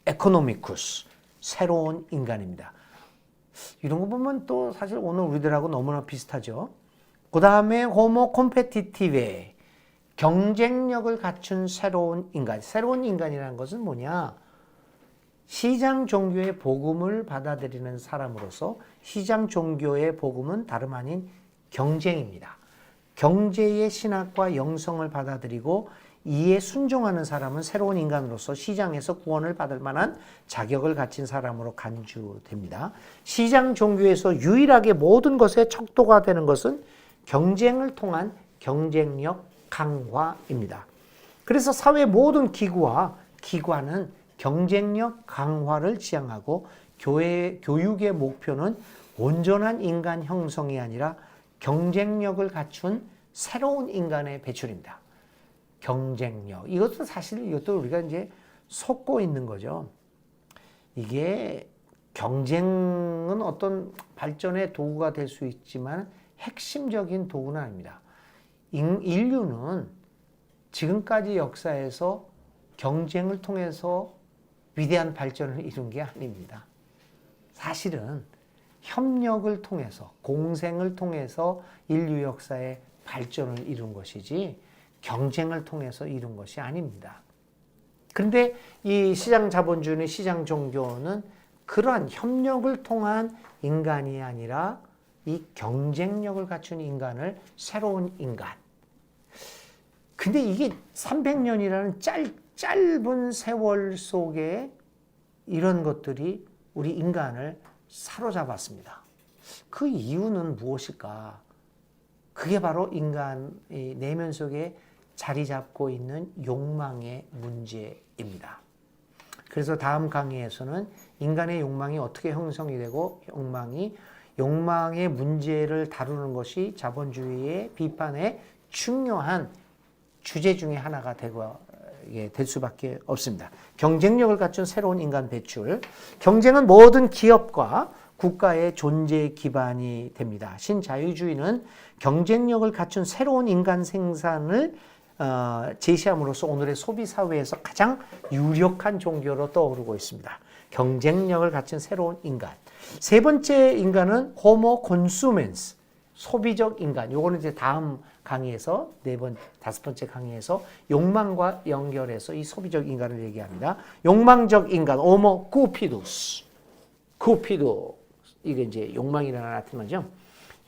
에코노미쿠스, 새로운 인간입니다. 이런 거 보면 또 사실 오늘 우리들하고 너무나 비슷하죠. 그 다음에 호모 콤페티티베, 경쟁력을 갖춘 새로운 인간. 새로운 인간이라는 것은 뭐냐? 시장 종교의 복음을 받아들이는 사람으로서 시장 종교의 복음은 다름 아닌 경쟁입니다. 경제의 신학과 영성을 받아들이고 이에 순종하는 사람은 새로운 인간으로서 시장에서 구원을 받을 만한 자격을 가진 사람으로 간주됩니다. 시장 종교에서 유일하게 모든 것에 척도가 되는 것은 경쟁을 통한 경쟁력 강화입니다. 그래서 사회 모든 기구와 기관은 경쟁력 강화를 지향하고 교육의 목표는 온전한 인간 형성이 아니라 경쟁력을 갖춘 새로운 인간의 배출입니다. 경쟁력. 이것도 사실 이것도 우리가 이제 속고 있는 거죠. 이게 경쟁은 어떤 발전의 도구가 될 수 있지만 핵심적인 도구는 아닙니다. 인류는 지금까지 역사에서 경쟁을 통해서 위대한 발전을 이룬 게 아닙니다. 사실은 협력을 통해서, 공생을 통해서 인류 역사의 발전을 이룬 것이지 경쟁을 통해서 이룬 것이 아닙니다. 그런데 이 시장 자본주의의 시장 종교는 그러한 협력을 통한 인간이 아니라 이 경쟁력을 갖춘 인간을 새로운 인간. 근데 이게 300년이라는 짧은 세월 속에 이런 것들이 우리 인간을 사로잡았습니다. 그 이유는 무엇일까? 그게 바로 인간의 내면 속에 자리 잡고 있는 욕망의 문제입니다. 그래서 다음 강의에서는 인간의 욕망이 어떻게 형성이 되고 욕망의 문제를 다루는 것이 자본주의의 비판의 중요한 주제 중에 하나가 될 수밖에 없습니다. 경쟁력을 갖춘 새로운 인간 배출. 경쟁은 모든 기업과 국가의 존재 기반이 됩니다. 신자유주의는 경쟁력을 갖춘 새로운 인간 생산을 제시함으로써 오늘의 소비 사회에서 가장 유력한 종교로 떠오르고 있습니다. 경쟁력을 갖춘 새로운 인간. 세 번째 인간은 호모 콘수멘스, 소비적 인간. 요거는 이제 다음 강의에서 다섯 번째 강의에서 욕망과 연결해서 이 소비적 인간을 얘기합니다. 욕망적 인간, 호모 쿠피두스. 쿠피도 이게 이제 욕망이라는 나타나죠.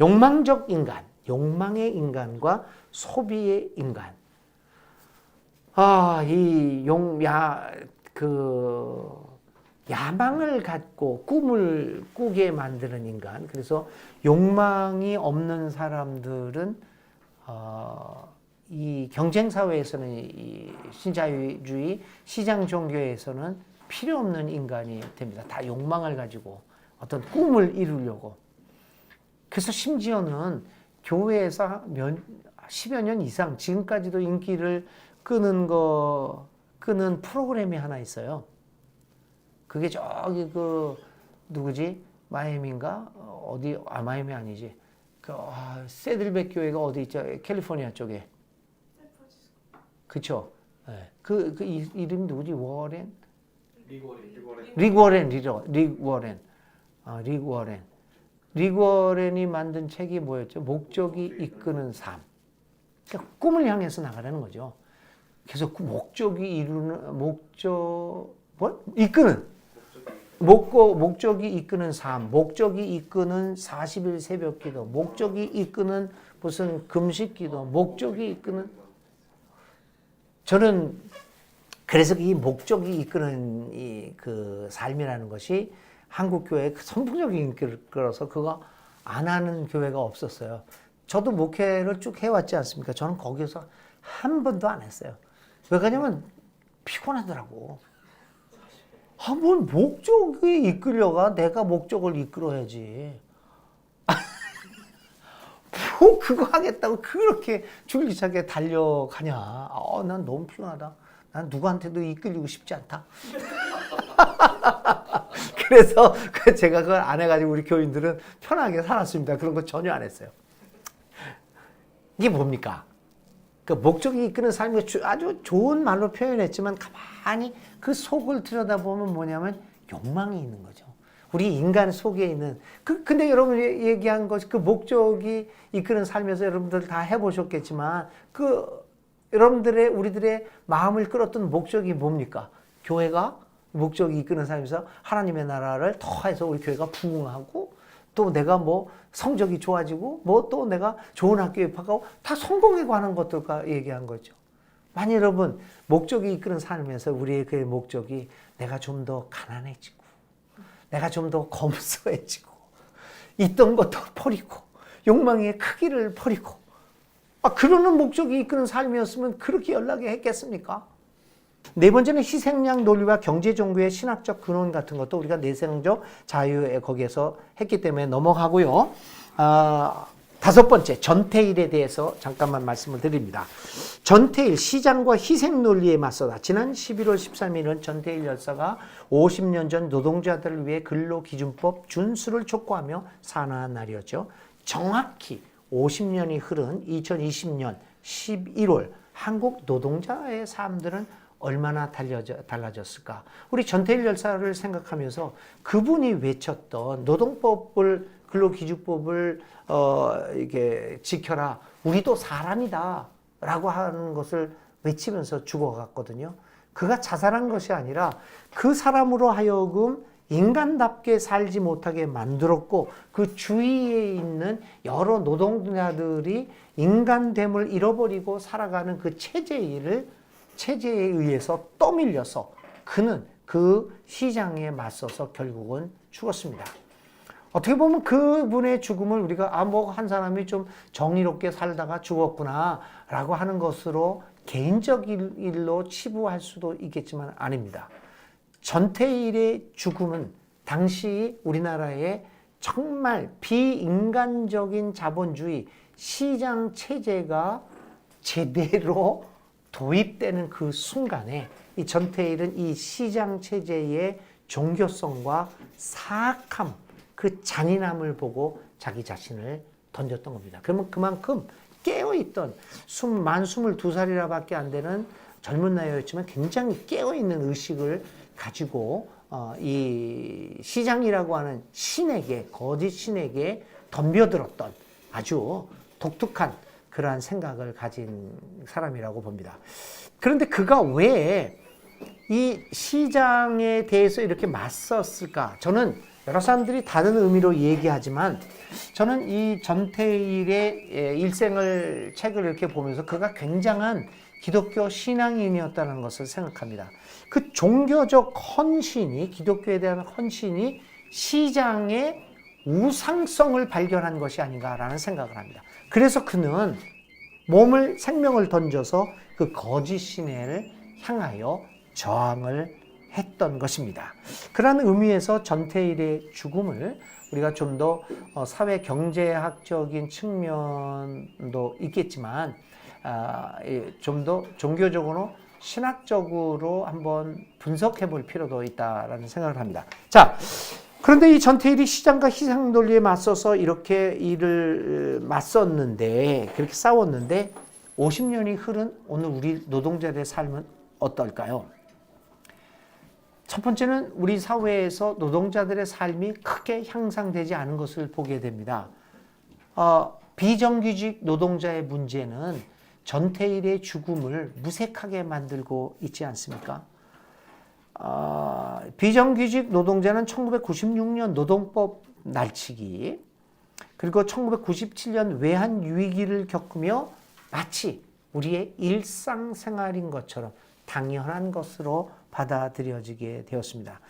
욕망적 인간, 욕망의 인간과 소비의 인간. 야망을 갖고 꿈을 꾸게 만드는 인간. 그래서 욕망이 없는 사람들은 이 경쟁 사회에서는 이 신자유주의 시장 종교에서는 필요 없는 인간이 됩니다. 다 욕망을 가지고 어떤 꿈을 이루려고. 그래서 심지어는 교회에서 10여 년 이상 지금까지도 인기를 끄는 프로그램이 하나 있어요. 그게 저기 누구지? 마이애미인가? 어디? 마이애미 아니지. 세들백 교회가 어디 있죠? 캘리포니아 쪽에. 그쵸? 네. 이름이 누구지? 워렌? 릭 워렌. 리고렌이 만든 책이 뭐였죠? 목적이 이끄는 삶. 그러니까 꿈을 향해서 나가라는 거죠. 그래서 그 목적이 이루는 이끄는 목적이 이끄는 삶, 목적이 이끄는 40일 새벽 기도, 목적이 이끄는 무슨 금식 기도, 목적이 이끄는 저는 그래서 이 목적이 이끄는 그 삶이라는 것이 한국 교회의 선풍적인 인기를 끌어서 그거 안 하는 교회가 없었어요. 저도 목회를 쭉 해왔지 않습니까? 저는 거기서 한 번도 안 했어요. 왜 그러냐면 피곤하더라고. 뭘 목적이 이끌려가? 내가 목적을 이끌어야지. 뭐 그거 하겠다고 그렇게 줄기차게 달려가냐. 난 너무 피곤하다. 난 누구한테도 이끌리고 싶지 않다. 그래서 제가 그걸 안 해가지고 우리 교인들은 편하게 살았습니다. 그런 거 전혀 안 했어요. 이게 뭡니까? 그 목적이 이끄는 삶이 아주 좋은 말로 표현했지만 가만히 그 속을 들여다보면 뭐냐면 욕망이 있는 거죠. 우리 인간 속에 있는 근데 여러분 얘기한 것이 그 목적이 이끄는 삶에서 여러분들 다 해보셨겠지만 여러분들의 우리들의 마음을 끌었던 목적이 뭡니까? 교회가 목적이 이끄는 삶에서 하나님의 나라를 더해서 우리 교회가 부흥하고 또 내가 뭐 성적이 좋아지고 뭐 또 내가 좋은 학교에 입학하고 다 성공에 관한 것들과 얘기한 거죠. 만약 여러분 목적이 이끄는 삶에서 우리의 그 목적이 내가 좀 더 가난해지고 내가 좀 더 검소해지고 있던 것도 버리고 욕망의 크기를 버리고 그러는 목적이 이끄는 삶이었으면 그렇게 연락이 했겠습니까? 네 번째는 희생양 논리와 경제종교의 신학적 근원 같은 것도 우리가 내생적 자유에 거기에서 했기 때문에 넘어가고요. 다섯 번째, 전태일에 대해서 잠깐만 말씀을 드립니다. 전태일, 시장과 희생 논리에 맞서다. 지난 11월 13일은 전태일 열사가 50년 전 노동자들을 위해 근로기준법 준수를 촉구하며 산화한 날이었죠. 정확히 50년이 흐른 2020년 11월 한국 노동자의 삶들은 얼마나 달라졌을까? 우리 전태일 열사를 생각하면서 그분이 외쳤던 노동법을 근로기준법을 이게 지켜라. 우리도 사람이다라고 하는 것을 외치면서 죽어갔거든요. 그가 자살한 것이 아니라 그 사람으로 하여금 인간답게 살지 못하게 만들었고 그 주위에 있는 여러 노동자들이 인간됨을 잃어버리고 살아가는 그 체제에 의해서 떠밀려서 그는 그 시장에 맞서서 결국은 죽었습니다. 어떻게 보면 그분의 죽음을 우리가 뭐 한 사람이 좀 정의롭게 살다가 죽었구나 라고 하는 것으로 개인적 일로 치부할 수도 있겠지만 아닙니다. 전태일의 죽음은 당시 우리나라의 정말 비인간적인 자본주의 시장 체제가 제대로 도입되는 그 순간에 이 전태일은 이 시장 체제의 종교성과 사악함, 그 잔인함을 보고 자기 자신을 던졌던 겁니다. 그러면 그만큼 깨어있던 만 22살이라밖에 안 되는 젊은 나이였지만 굉장히 깨어있는 의식을 가지고 이 시장이라고 하는 신에게, 거짓 신에게 덤벼들었던 아주 독특한 그러한 생각을 가진 사람이라고 봅니다. 그런데 그가 왜 이 시장에 대해서 이렇게 맞섰을까? 저는 여러 사람들이 다른 의미로 얘기하지만 저는 이 전태일의 일생을 책을 이렇게 보면서 그가 굉장한 기독교 신앙인이었다는 것을 생각합니다. 그 종교적 헌신이, 기독교에 대한 헌신이 시장의 우상성을 발견한 것이 아닌가라는 생각을 합니다. 그래서 그는 생명을 던져서 그 거짓 신을 향하여 저항을 했던 것입니다. 그런 의미에서 전태일의 죽음을 우리가 좀 더 사회 경제학적인 측면도 있겠지만 좀 더 종교적으로 신학적으로 한번 분석해 볼 필요도 있다라는 생각을 합니다. 자, 그런데 이 전태일이 시장과 희생 논리에 맞서서 이렇게 맞섰는데, 그렇게 싸웠는데 50년이 흐른 오늘 우리 노동자들의 삶은 어떨까요? 첫 번째는 우리 사회에서 노동자들의 삶이 크게 향상되지 않은 것을 보게 됩니다. 비정규직 노동자의 문제는 전태일의 죽음을 무색하게 만들고 있지 않습니까? 비정규직 노동자는 1996년 노동법 날치기, 그리고 1997년 외환위기를 겪으며 마치 우리의 일상생활인 것처럼 당연한 것으로 받아들여지게 되었습니다.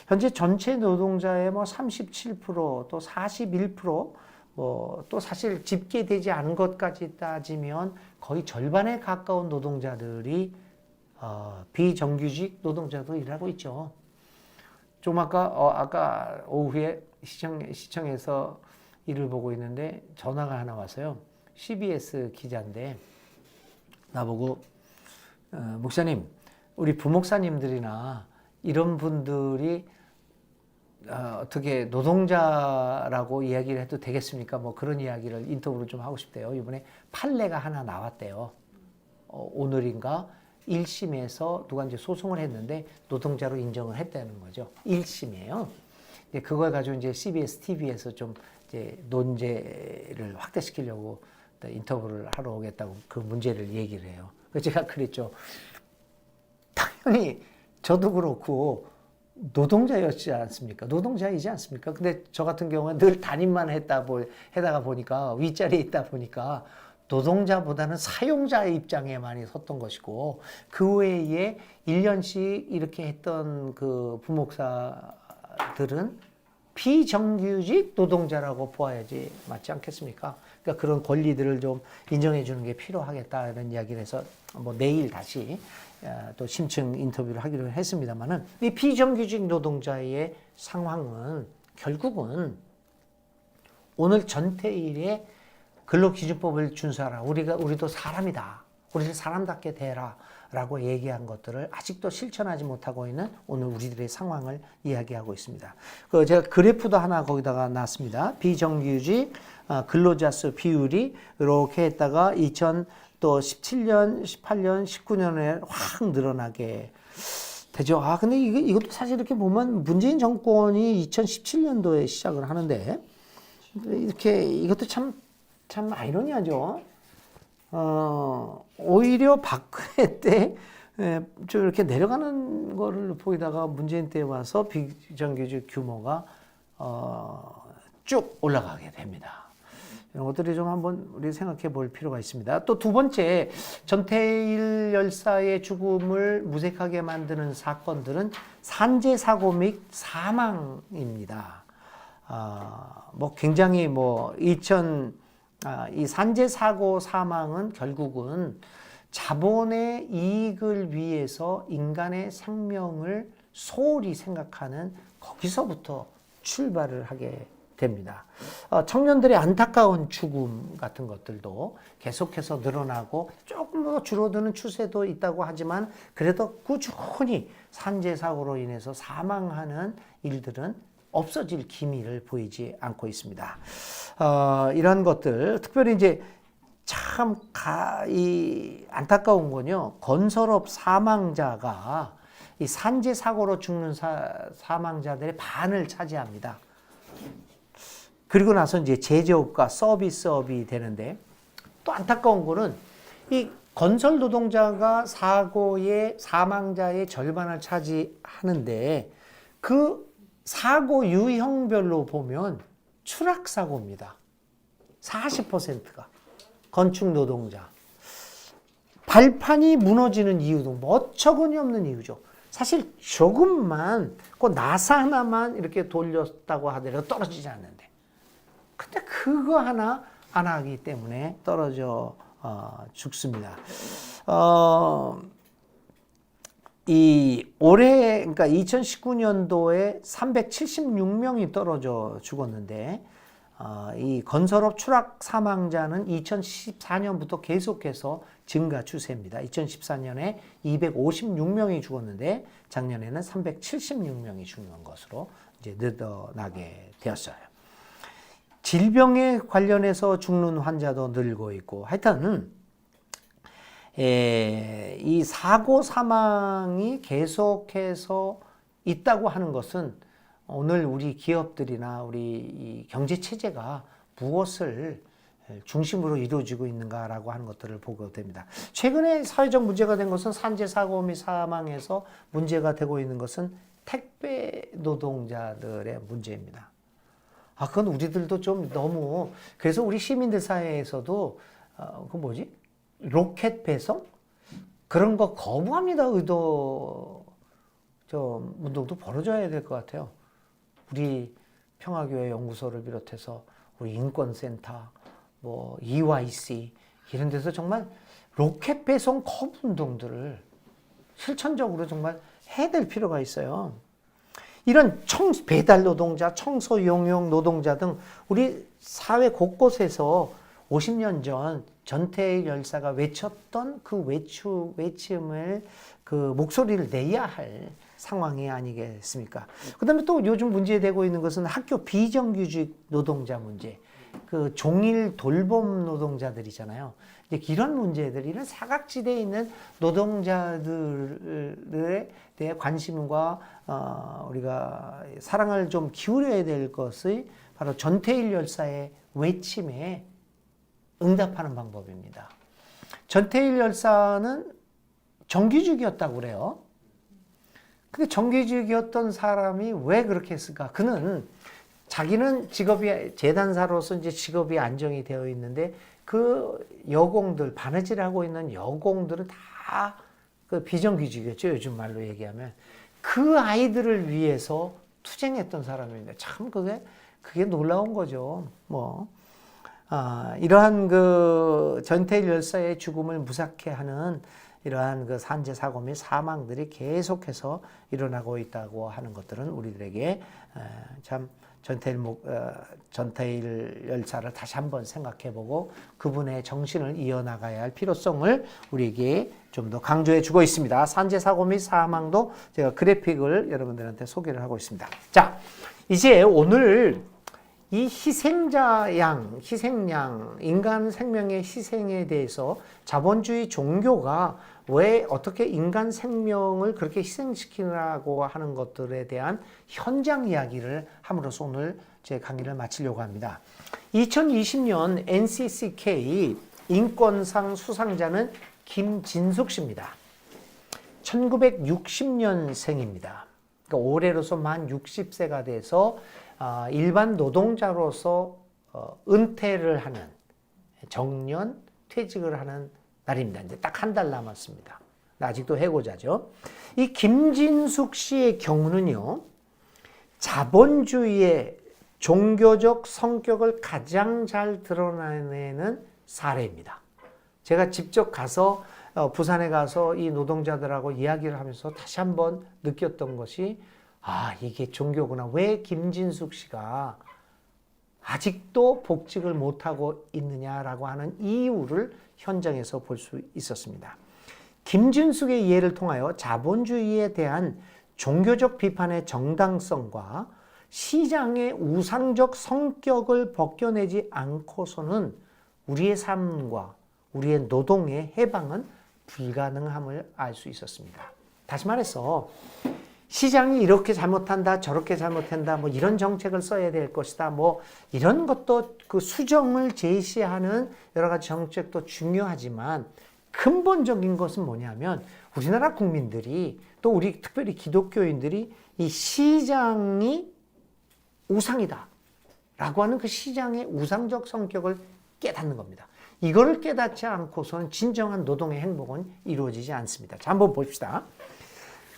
현재 전체 노동자의 37%, 또 41%, 또 사실 집계되지 않은 것까지 따지면 거의 절반에 가까운 노동자들이 비정규직 노동자도 일하고 있죠. 좀 아까 오후에 시청에서 일을 보고 있는데 전화가 하나 왔어요. CBS 기자인데 나보고 목사님, 우리 부목사님들이나 이런 분들이 어떻게 노동자라고 이야기를 해도 되겠습니까? 뭐 그런 이야기를 인터뷰를 좀 하고 싶대요. 이번에 판례가 하나 나왔대요. 오늘인가 1심에서 누가 이제 소송을 했는데 노동자로 인정을 했다는 거죠. 1심이에요. 그걸 가지고 이제 CBS TV에서 좀 이제 논제를 확대시키려고 인터뷰를 하러 오겠다고 그 문제를 얘기를 해요. 그래서 제가 그랬죠. 당연히 저도 그렇고 노동자였지 않습니까? 노동자이지 않습니까? 근데 저 같은 경우는 늘 담임만 해다가 보니까 윗자리에 있다 보니까 노동자보다는 사용자의 입장에 많이 섰던 것이고, 그 외에 1년씩 이렇게 했던 그 부목사들은 비정규직 노동자라고 보아야지 맞지 않겠습니까? 그러니까 그런 권리들을 좀 인정해 주는 게 필요하겠다는 이야기를 해서 뭐 내일 다시 또 심층 인터뷰를 하기로 했습니다만은, 이 비정규직 노동자의 상황은 결국은 오늘 전태일의 근로기준법을 준수하라. 우리도 사람이다. 우리를 사람답게 대해라. 라고 얘기한 것들을 아직도 실천하지 못하고 있는 오늘 우리들의 상황을 이야기하고 있습니다. 제가 그래프도 하나 거기다가 놨습니다. 비정규직 근로자 수 비율이 이렇게 했다가 2017년, 18년, 19년에 확 늘어나게 되죠. 근데 이것도 사실 이렇게 보면 문재인 정권이 2017년도에 시작을 하는데, 이것도 참 아이러니하죠. 오히려 박근혜 때 좀 이렇게 내려가는 거를 보이다가 문재인 때 와서 비정규직 규모가 쭉 올라가게 됩니다. 이런 것들이 좀 한번 우리 생각해 볼 필요가 있습니다. 또 두 번째, 전태일 열사의 죽음을 무색하게 만드는 사건들은 산재 사고 및 사망입니다. 굉장히 이 산재 사고 사망은 결국은 자본의 이익을 위해서 인간의 생명을 소홀히 생각하는 거기서부터 출발을 하게 됩니다. 청년들의 안타까운 죽음 같은 것들도 계속해서 늘어나고 조금 더 줄어드는 추세도 있다고 하지만, 그래도 꾸준히 산재 사고로 인해서 사망하는 일들은 없어질 기미를 보이지 않고 있습니다. 이런 것들, 특별히 이제 이 안타까운 건요, 건설업 사망자가 이 산재 사고로 죽는 사망자들의 반을 차지합니다. 그리고 나서 이제 제조업과 서비스업이 되는데, 또 안타까운 거는 이 건설 노동자가 사고의 사망자의 절반을 차지하는데, 그 사고 유형별로 보면 추락사고입니다. 40%가. 건축 노동자. 발판이 무너지는 이유도 어처구니 없는 이유죠. 사실 조금만, 나사 하나만 이렇게 돌렸다고 하더라도 떨어지지 않는데. 근데 그거 하나 안 하기 때문에 떨어져 죽습니다. 올해, 그러니까 2019년도에 376명이 떨어져 죽었는데, 이 건설업 추락 사망자는 2014년부터 계속해서 증가 추세입니다. 2014년에 256명이 죽었는데, 작년에는 376명이 죽는 것으로 이제 늘어나게 되었어요. 질병에 관련해서 죽는 환자도 늘고 있고, 하여튼, 이 사고 사망이 계속해서 있다고 하는 것은 오늘 우리 기업들이나 우리 이 경제 체제가 무엇을 중심으로 이루어지고 있는가라고 하는 것들을 보게 됩니다. 최근에 사회적 문제가 된 것은 산재 사고 및 사망에서 문제가 되고 있는 것은 택배 노동자들의 문제입니다. 그건 우리들도 좀 너무, 그래서 우리 시민들 사이에서도 그 뭐지? 로켓 배송? 그런 거 거부합니다. 의도 좀 운동도 벌어져야 될 것 같아요. 우리 평화교회 연구소를 비롯해서 우리 인권센터, 뭐 EYC 이런 데서 정말 로켓 배송 거부 운동들을 실천적으로 정말 해야 될 필요가 있어요. 이런 배달 노동자, 청소 용역 노동자 등 우리 사회 곳곳에서 50년 전 전태일 열사가 외쳤던 그 외침을 그 목소리를 내야 할 상황이 아니겠습니까? 그 다음에 또 요즘 문제되고 있는 것은 학교 비정규직 노동자 문제, 그 종일 돌봄 노동자들이잖아요. 이제 이런 문제들, 이런 사각지대에 있는 노동자들에 대해 관심과 우리가 사랑을 좀 기울여야 될 것이 바로 전태일 열사의 외침에 응답하는 방법입니다. 전태일 열사는 정규직이었다고 그래요. 근데 정규직이었던 사람이 왜 그렇게 했을까? 그는 자기는 직업이 재단사로서 이제 직업이 안정이 되어 있는데 그 여공들, 바느질 하고 있는 여공들은 다 그 비정규직이었죠. 요즘 말로 얘기하면. 그 아이들을 위해서 투쟁했던 사람입니다. 참 그게 놀라운 거죠. 이러한 그 전태일 열사의 죽음을 무삭해 하는 이러한 그 산재 사고 및 사망들이 계속해서 일어나고 있다고 하는 것들은 우리들에게 참 전태일 열사를 다시 한번 생각해보고 그분의 정신을 이어나가야 할 필요성을 우리에게 좀 더 강조해 주고 있습니다. 산재 사고 및 사망도 제가 그래픽을 여러분들한테 소개를 하고 있습니다. 자, 이제 오늘 이 희생양, 인간 생명의 희생에 대해서 자본주의 종교가 왜 어떻게 인간 생명을 그렇게 희생시키라고 하는 것들에 대한 현장 이야기를 함으로써 오늘 제 강의를 마치려고 합니다. 2020년 NCCK 인권상 수상자는 김진숙 씨입니다. 1960년생입니다. 그러니까 올해로서 만 60세가 돼서 일반 노동자로서 은퇴를 하는 정년 퇴직을 하는 날입니다. 이제 딱 한 달 남았습니다. 아직도 해고자죠. 이 김진숙 씨의 경우는요, 자본주의의 종교적 성격을 가장 잘 드러내는 사례입니다. 제가 직접 가서 부산에 가서 이 노동자들하고 이야기를 하면서 다시 한번 느꼈던 것이 이게 종교구나. 왜 김진숙 씨가 아직도 복직을 못하고 있느냐라고 하는 이유를 현장에서 볼 수 있었습니다. 김진숙의 예를 통하여 자본주의에 대한 종교적 비판의 정당성과 시장의 우상적 성격을 벗겨내지 않고서는 우리의 삶과 우리의 노동의 해방은 불가능함을 알 수 있었습니다. 다시 말해서 시장이 이렇게 잘못한다, 저렇게 잘못한다, 뭐 이런 정책을 써야 될 것이다, 뭐 이런 것도 그 수정을 제시하는 여러 가지 정책도 중요하지만 근본적인 것은 뭐냐면 우리나라 국민들이 또 우리 특별히 기독교인들이 이 시장이 우상이다 라고 하는 그 시장의 우상적 성격을 깨닫는 겁니다. 이거를 깨닫지 않고서는 진정한 노동의 행복은 이루어지지 않습니다. 자, 한번 봅시다.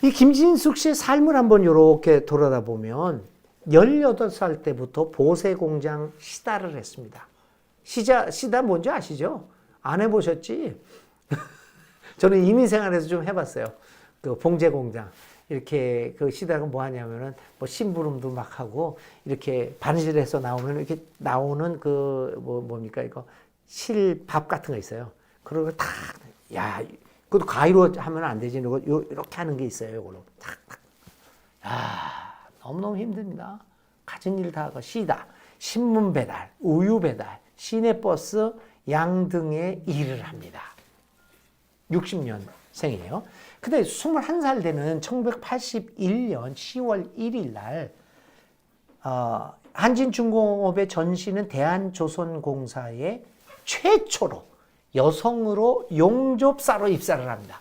이 김진숙 씨의 삶을 한번 이렇게 돌아다 보면 18살 때부터 보세 공장 시다를 했습니다. 시다 뭔지 아시죠? 안 해보셨지? 저는 이민생활에서 좀 해봤어요. 그 봉제 공장. 이렇게 그 시다가 뭐 하냐면은 뭐 심부름도 막 하고 이렇게 바느질해서 나오면 이렇게 나오는 그 뭡니까 이거 실밥 같은 거 있어요. 그런 거 탁, 그것도 가위로 하면 안 되지. 이렇게 하는 게 있어요. 이걸로 탁탁. 너무너무 힘듭니다. 가진 일 다 하고 시다, 신문 배달, 우유 배달, 시내버스 양 등의 일을 합니다. 60년 생이에요. 근데 21살 되는 1981년 10월 1일 날 한진중공업의 전신은 대한조선공사에 최초로 여성으로 용접사로 입사를 합니다.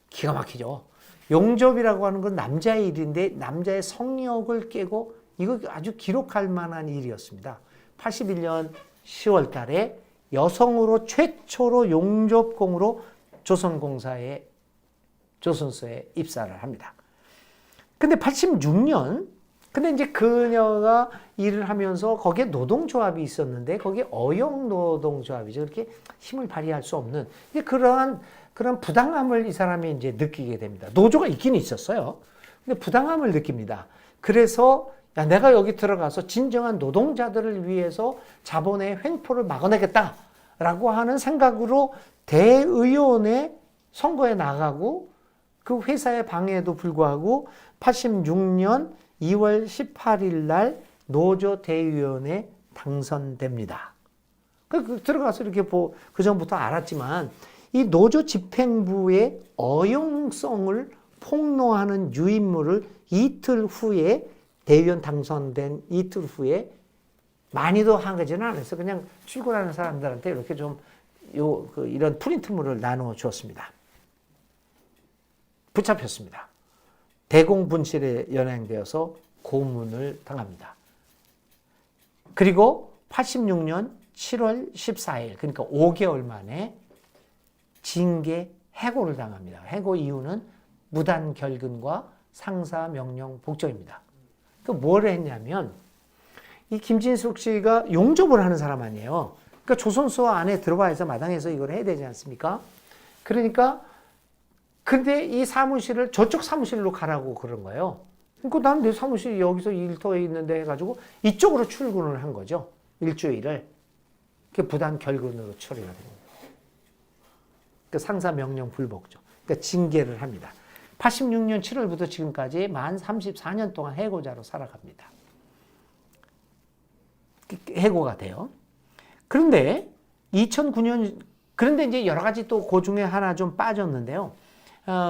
기가 막히죠. 용접이라고 하는 건 남자의 일인데 남자의 성욕을 깨고 이거 아주 기록할 만한 일이었습니다. 81년 10월 달에 여성으로 최초로 용접공으로 조선공사에 조선소에 입사를 합니다. 근데 86년 근데 이제 그녀가 일을 하면서 거기에 노동조합이 있었는데 거기에 어용 노동조합이죠. 그렇게 힘을 발휘할 수 없는 그런 부당함을 이 사람이 이제 느끼게 됩니다. 노조가 있긴 있었어요. 근데 부당함을 느낍니다. 그래서 야, 내가 여기 들어가서 진정한 노동자들을 위해서 자본의 횡포를 막아내겠다라고 하는 생각으로 대의원의 선거에 나가고 그 회사의 방해에도 불구하고 86년 2월 18일 날 노조 대의원에 당선됩니다. 들어가서 이렇게 그 전부터 알았지만 이 노조 집행부의 어용성을 폭로하는 유인물을 이틀 후에 대의원 당선된 이틀 후에 많이도 한 거지는 않았어요. 그냥 출근하는 사람들한테 이렇게 좀 이런 프린트물을 나누어 주었습니다. 붙잡혔습니다. 대공분실에 연행되어서 고문을 당합니다. 그리고 86년 7월 14일 그러니까 5개월 만에 징계 해고를 당합니다. 해고 이유는 무단 결근과 상사 명령 복종입니다. 그 뭘 했냐면 이 김진숙 씨가 용접을 하는 사람 아니에요. 그러니까 조선소 안에 들어와서 마당에서 이걸 해야 되지 않습니까? 그러니까 근데 이 사무실을 저쪽 사무실로 가라고 그런 거예요. 그러니까 난 내 사무실이 여기서 일터에 있는데 해가지고 이쪽으로 출근을 한 거죠. 일주일을. 그게 부단 결근으로 처리가 됩니다. 그 상사 명령 불복종. 그러니까 징계를 합니다. 86년 7월부터 지금까지 만 34년 동안 해고자로 살아갑니다. 해고가 돼요. 그런데 2009년 그런데 이제 여러 가지 또 그 중에 하나 좀 빠졌는데요.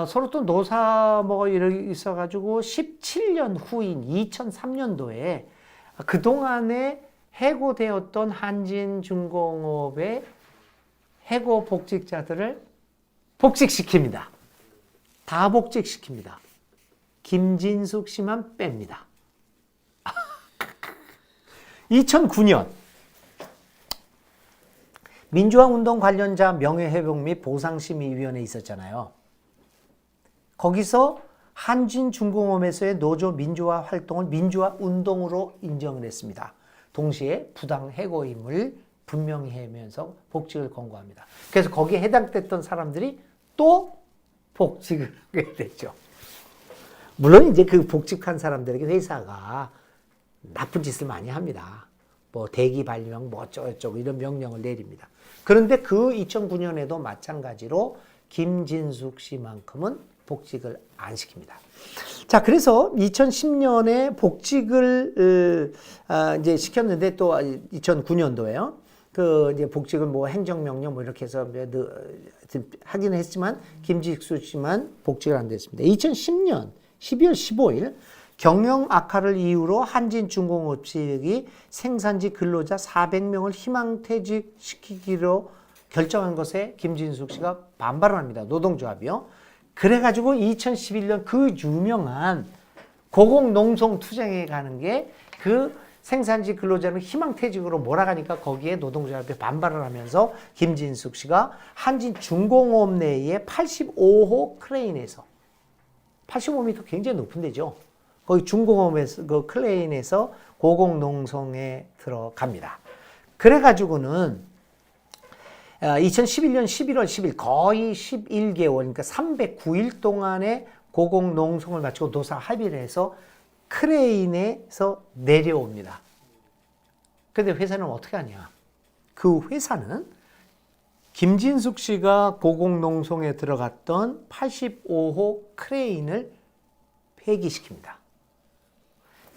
서로 또 노사 뭐가 있어가지고 17년 후인 2003년도에 그동안에 해고되었던 한진중공업의 해고 복직자들을 복직시킵니다. 다 복직시킵니다. 김진숙 씨만 뺍니다. 2009년 민주화운동 관련자 명예회복 및 보상심의위원회 있었잖아요. 거기서 한진중공업에서의 노조 민주화 활동을 민주화운동으로 인정을 했습니다. 동시에 부당 해고임을 분명히 하면서 복직을 권고합니다. 그래서 거기에 해당됐던 사람들이 또 복직을 하게 됐죠. 물론 이제 그 복직한 사람들에게 회사가 나쁜 짓을 많이 합니다. 뭐 대기 발령 뭐 어쩌고 이런 명령을 내립니다. 그런데 그 2009년에도 마찬가지로 김진숙 씨만큼은 복직을 안 시킵니다. 자, 그래서 2010년에 복직을 이제 시켰는데 또 2009년도에요. 그 이제 복직을 뭐 행정명령 뭐 이렇게 해서 하긴 했지만 김진숙 씨만 복직을 안 됐습니다. 2010년 12월 15일 경영 악화를 이유로 한진중공업 측이 생산지 근로자 400명을 희망퇴직시키기로 결정한 것에 김진숙 씨가 반발을 합니다. 노동조합이요. 그래가지고 2011년 그 유명한 고공농성투쟁에 가는 게 그 생산지 근로자는 희망퇴직으로 몰아가니까 거기에 노동조합이 반발을 하면서 김진숙 씨가 한진중공업 내에 85호 크레인에서 85m 굉장히 높은 데죠. 거기 중공업에서 그 클레인에서 고공농성에 들어갑니다. 그래가지고는 2011년 11월 10일 거의 11개월 그러니까 309일 동안의 고공농성을 마치고 노사 합의를 해서 크레인에서 내려옵니다. 그런데 회사는 어떻게 하냐? 그 회사는 김진숙 씨가 고공농성에 들어갔던 85호 크레인을 폐기시킵니다.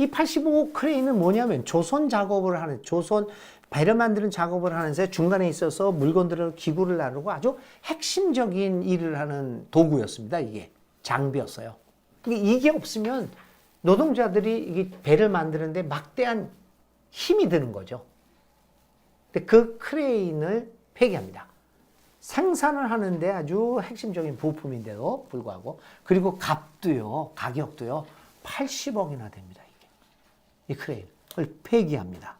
이 85호 크레인은 뭐냐면 조선 작업을 하는, 조선 배를 만드는 작업을 하면서 중간에 있어서 물건들을, 기구를 나르고 아주 핵심적인 일을 하는 도구였습니다. 이게 장비였어요. 이게 없으면 노동자들이 이 배를 만드는데 막대한 힘이 드는 거죠. 근데 그 크레인을 폐기합니다. 생산을 하는데 아주 핵심적인 부품인데도 불구하고, 그리고 값도요, 가격도요, 80억이나 됩니다. 이 크레인을 폐기합니다.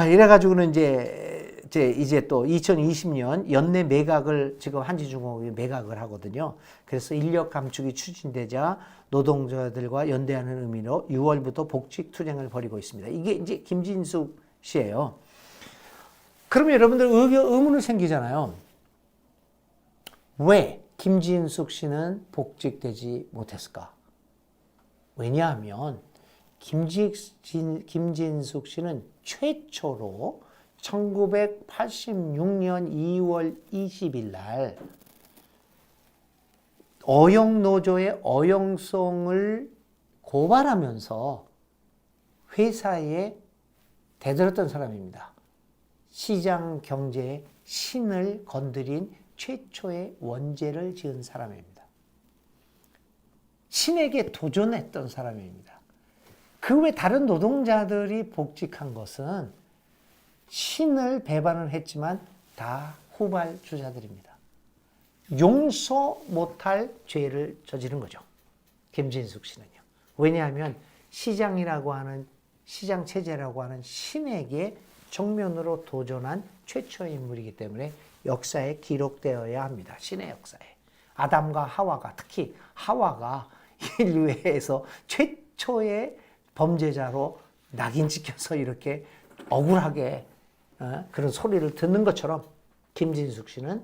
이래가지고는 이제 또 2020년 연내 매각을 지금 한진중공업이 매각을 하거든요. 그래서 인력 감축이 추진되자 노동자들과 연대하는 의미로 6월부터 복직 투쟁을 벌이고 있습니다. 이게 이제 김진숙 씨예요. 그러면 여러분들 의문이 생기잖아요. 왜 김진숙 씨는 복직되지 못했을까? 왜냐하면 김진숙 씨는 최초로 1986년 2월 20일 날 어영노조의 어영성을 고발하면서 회사에 대들었던 사람입니다. 시장 경제의 신을 건드린 최초의 원죄를 지은 사람입니다. 신에게 도전했던 사람입니다. 그 외 다른 노동자들이 복직한 것은 신을 배반을 했지만 다 후발주자들입니다. 용서 못할 죄를 저지른 거죠. 김진숙 씨는요. 왜냐하면 시장이라고 하는, 시장 체제라고 하는 신에게 정면으로 도전한 최초의 인물이기 때문에 역사에 기록되어야 합니다. 신의 역사에. 아담과 하와가, 특히 하와가 인류에서 최초의 범죄자로 낙인 찍혀서 이렇게 억울하게 그런 소리를 듣는 것처럼 김진숙 씨는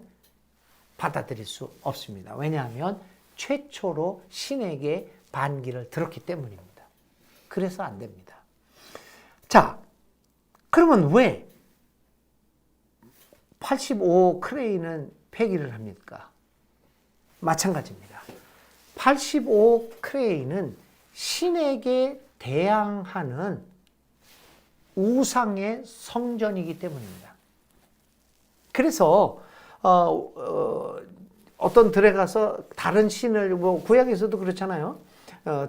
받아들일 수 없습니다. 왜냐하면 최초로 신에게 반기를 들었기 때문입니다. 그래서 안 됩니다. 자, 그러면 왜 85 크레인은 폐기를 합니까? 마찬가지입니다. 85 크레인은 신에게 대항하는 우상의 성전이기 때문입니다. 그래서 어떤 들에 가서 다른 신을, 뭐 구약에서도 그렇잖아요.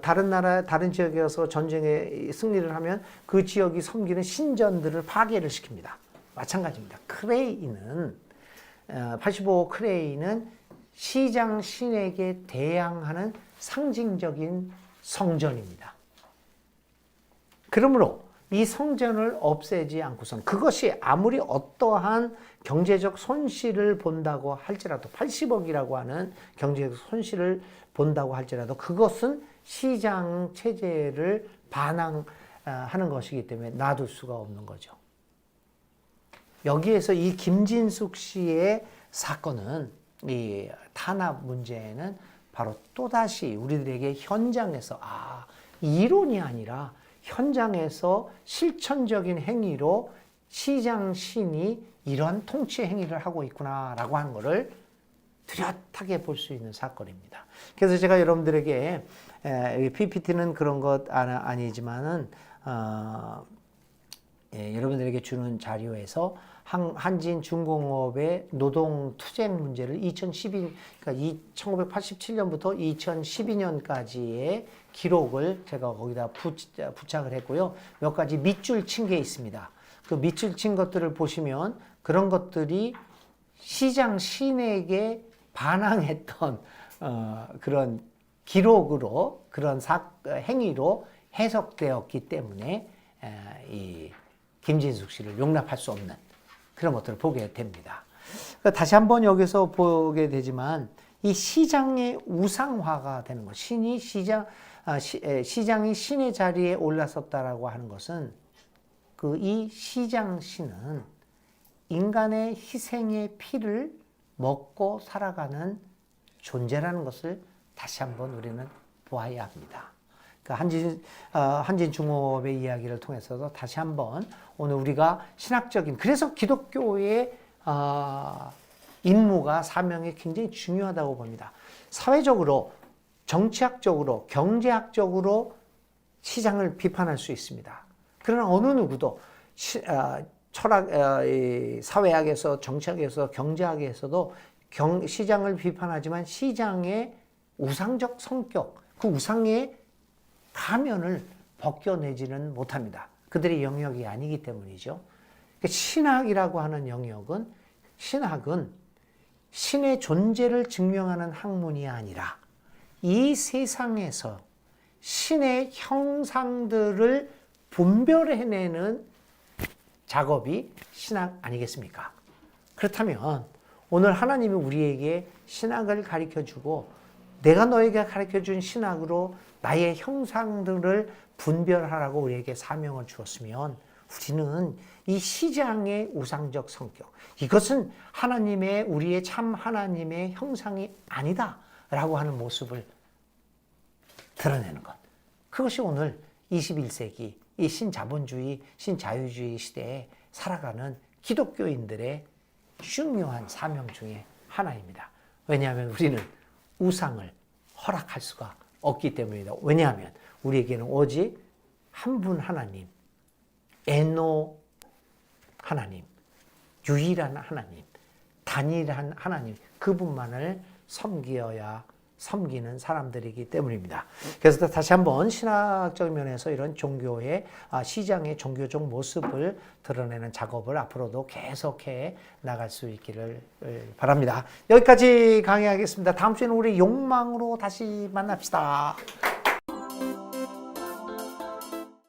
다른 나라, 다른 지역에 가서 전쟁에 승리를 하면 그 지역이 섬기는 신전들을 파괴를 시킵니다. 마찬가지입니다. 크레인은 85 크레인은 시장 신에게 대항하는 상징적인 성전입니다. 그러므로 이 성전을 없애지 않고선, 그것이 아무리 어떠한 경제적 손실을 본다고 할지라도, 80억이라고 하는 경제적 손실을 본다고 할지라도 그것은 시장 체제를 반항하는 것이기 때문에 놔둘 수가 없는 거죠. 여기에서 이 김진숙 씨의 사건은, 이 탄압 문제는 바로 또다시 우리들에게 현장에서, 이론이 아니라 현장에서 실천적인 행위로 시장 신이 이런 통치 행위를 하고 있구나라고 하는 것을 뚜렷하게 볼 수 있는 사건입니다. 그래서 제가 여러분들에게 PPT는 그런 것 아니지만은 여러분들에게 주는 자료에서 한진중공업의 노동투쟁 문제를 그러니까 1987년부터 2012년까지의 기록을 제가 거기다 부착을 했고요. 몇 가지 밑줄 친 게 있습니다. 그 밑줄 친 것들을 보시면 그런 것들이 시장 신에게 반항했던 그런 기록으로, 그런 행위로 해석되었기 때문에 이 김진숙 씨를 용납할 수 없는 그런 것들을 보게 됩니다. 다시 한번 여기서 보게 되지만 이 시장의 우상화가 되는 것, 시장이 신의 자리에 올라섰다라고 하는 것은 이 시장 신은 인간의 희생의 피를 먹고 살아가는 존재라는 것을 다시 한번 우리는 보아야 합니다. 한진중공업의 이야기를 통해서도 다시 한번 오늘 우리가 신학적인, 그래서 기독교의 임무가, 사명이 굉장히 중요하다고 봅니다. 사회적으로, 정치학적으로, 경제학적으로 시장을 비판할 수 있습니다. 그러나 어느 누구도 철학, 사회학에서, 정치학에서, 경제학에서도 시장을 비판하지만 시장의 우상적 성격, 그 우상의 가면을 벗겨내지는 못합니다. 그들의 영역이 아니기 때문이죠. 신학이라고 하는 영역은, 신학은 신의 존재를 증명하는 학문이 아니라 이 세상에서 신의 형상들을 분별해내는 작업이 신학 아니겠습니까? 그렇다면 오늘 하나님이 우리에게 신학을 가르쳐주고 내가 너에게 가르쳐준 신학으로 나의 형상들을 분별하라고 우리에게 사명을 주었으면 우리는 이 시장의 우상적 성격, 이것은 하나님의, 우리의 참 하나님의 형상이 아니다 라고 하는 모습을 드러내는 것. 그것이 오늘 21세기 이 신자본주의, 신자유주의 시대에 살아가는 기독교인들의 중요한 사명 중에 하나입니다. 왜냐하면 우리는 우상을 허락할 수가 없기 때문이다. 왜냐하면 우리에게는 오직 한 분 하나님, 에노 하나님, 유일한 하나님, 단일한 하나님, 그분만을 섬기는 사람들이기 때문입니다. 그래서 다시 한번 신학적 면에서 이런 종교의 시장의 종교적 모습을 드러내는 작업을 앞으로도 계속해 나갈 수 있기를 바랍니다. 여기까지 강의하겠습니다. 다음 주에는 우리 욕망으로 다시 만납시다.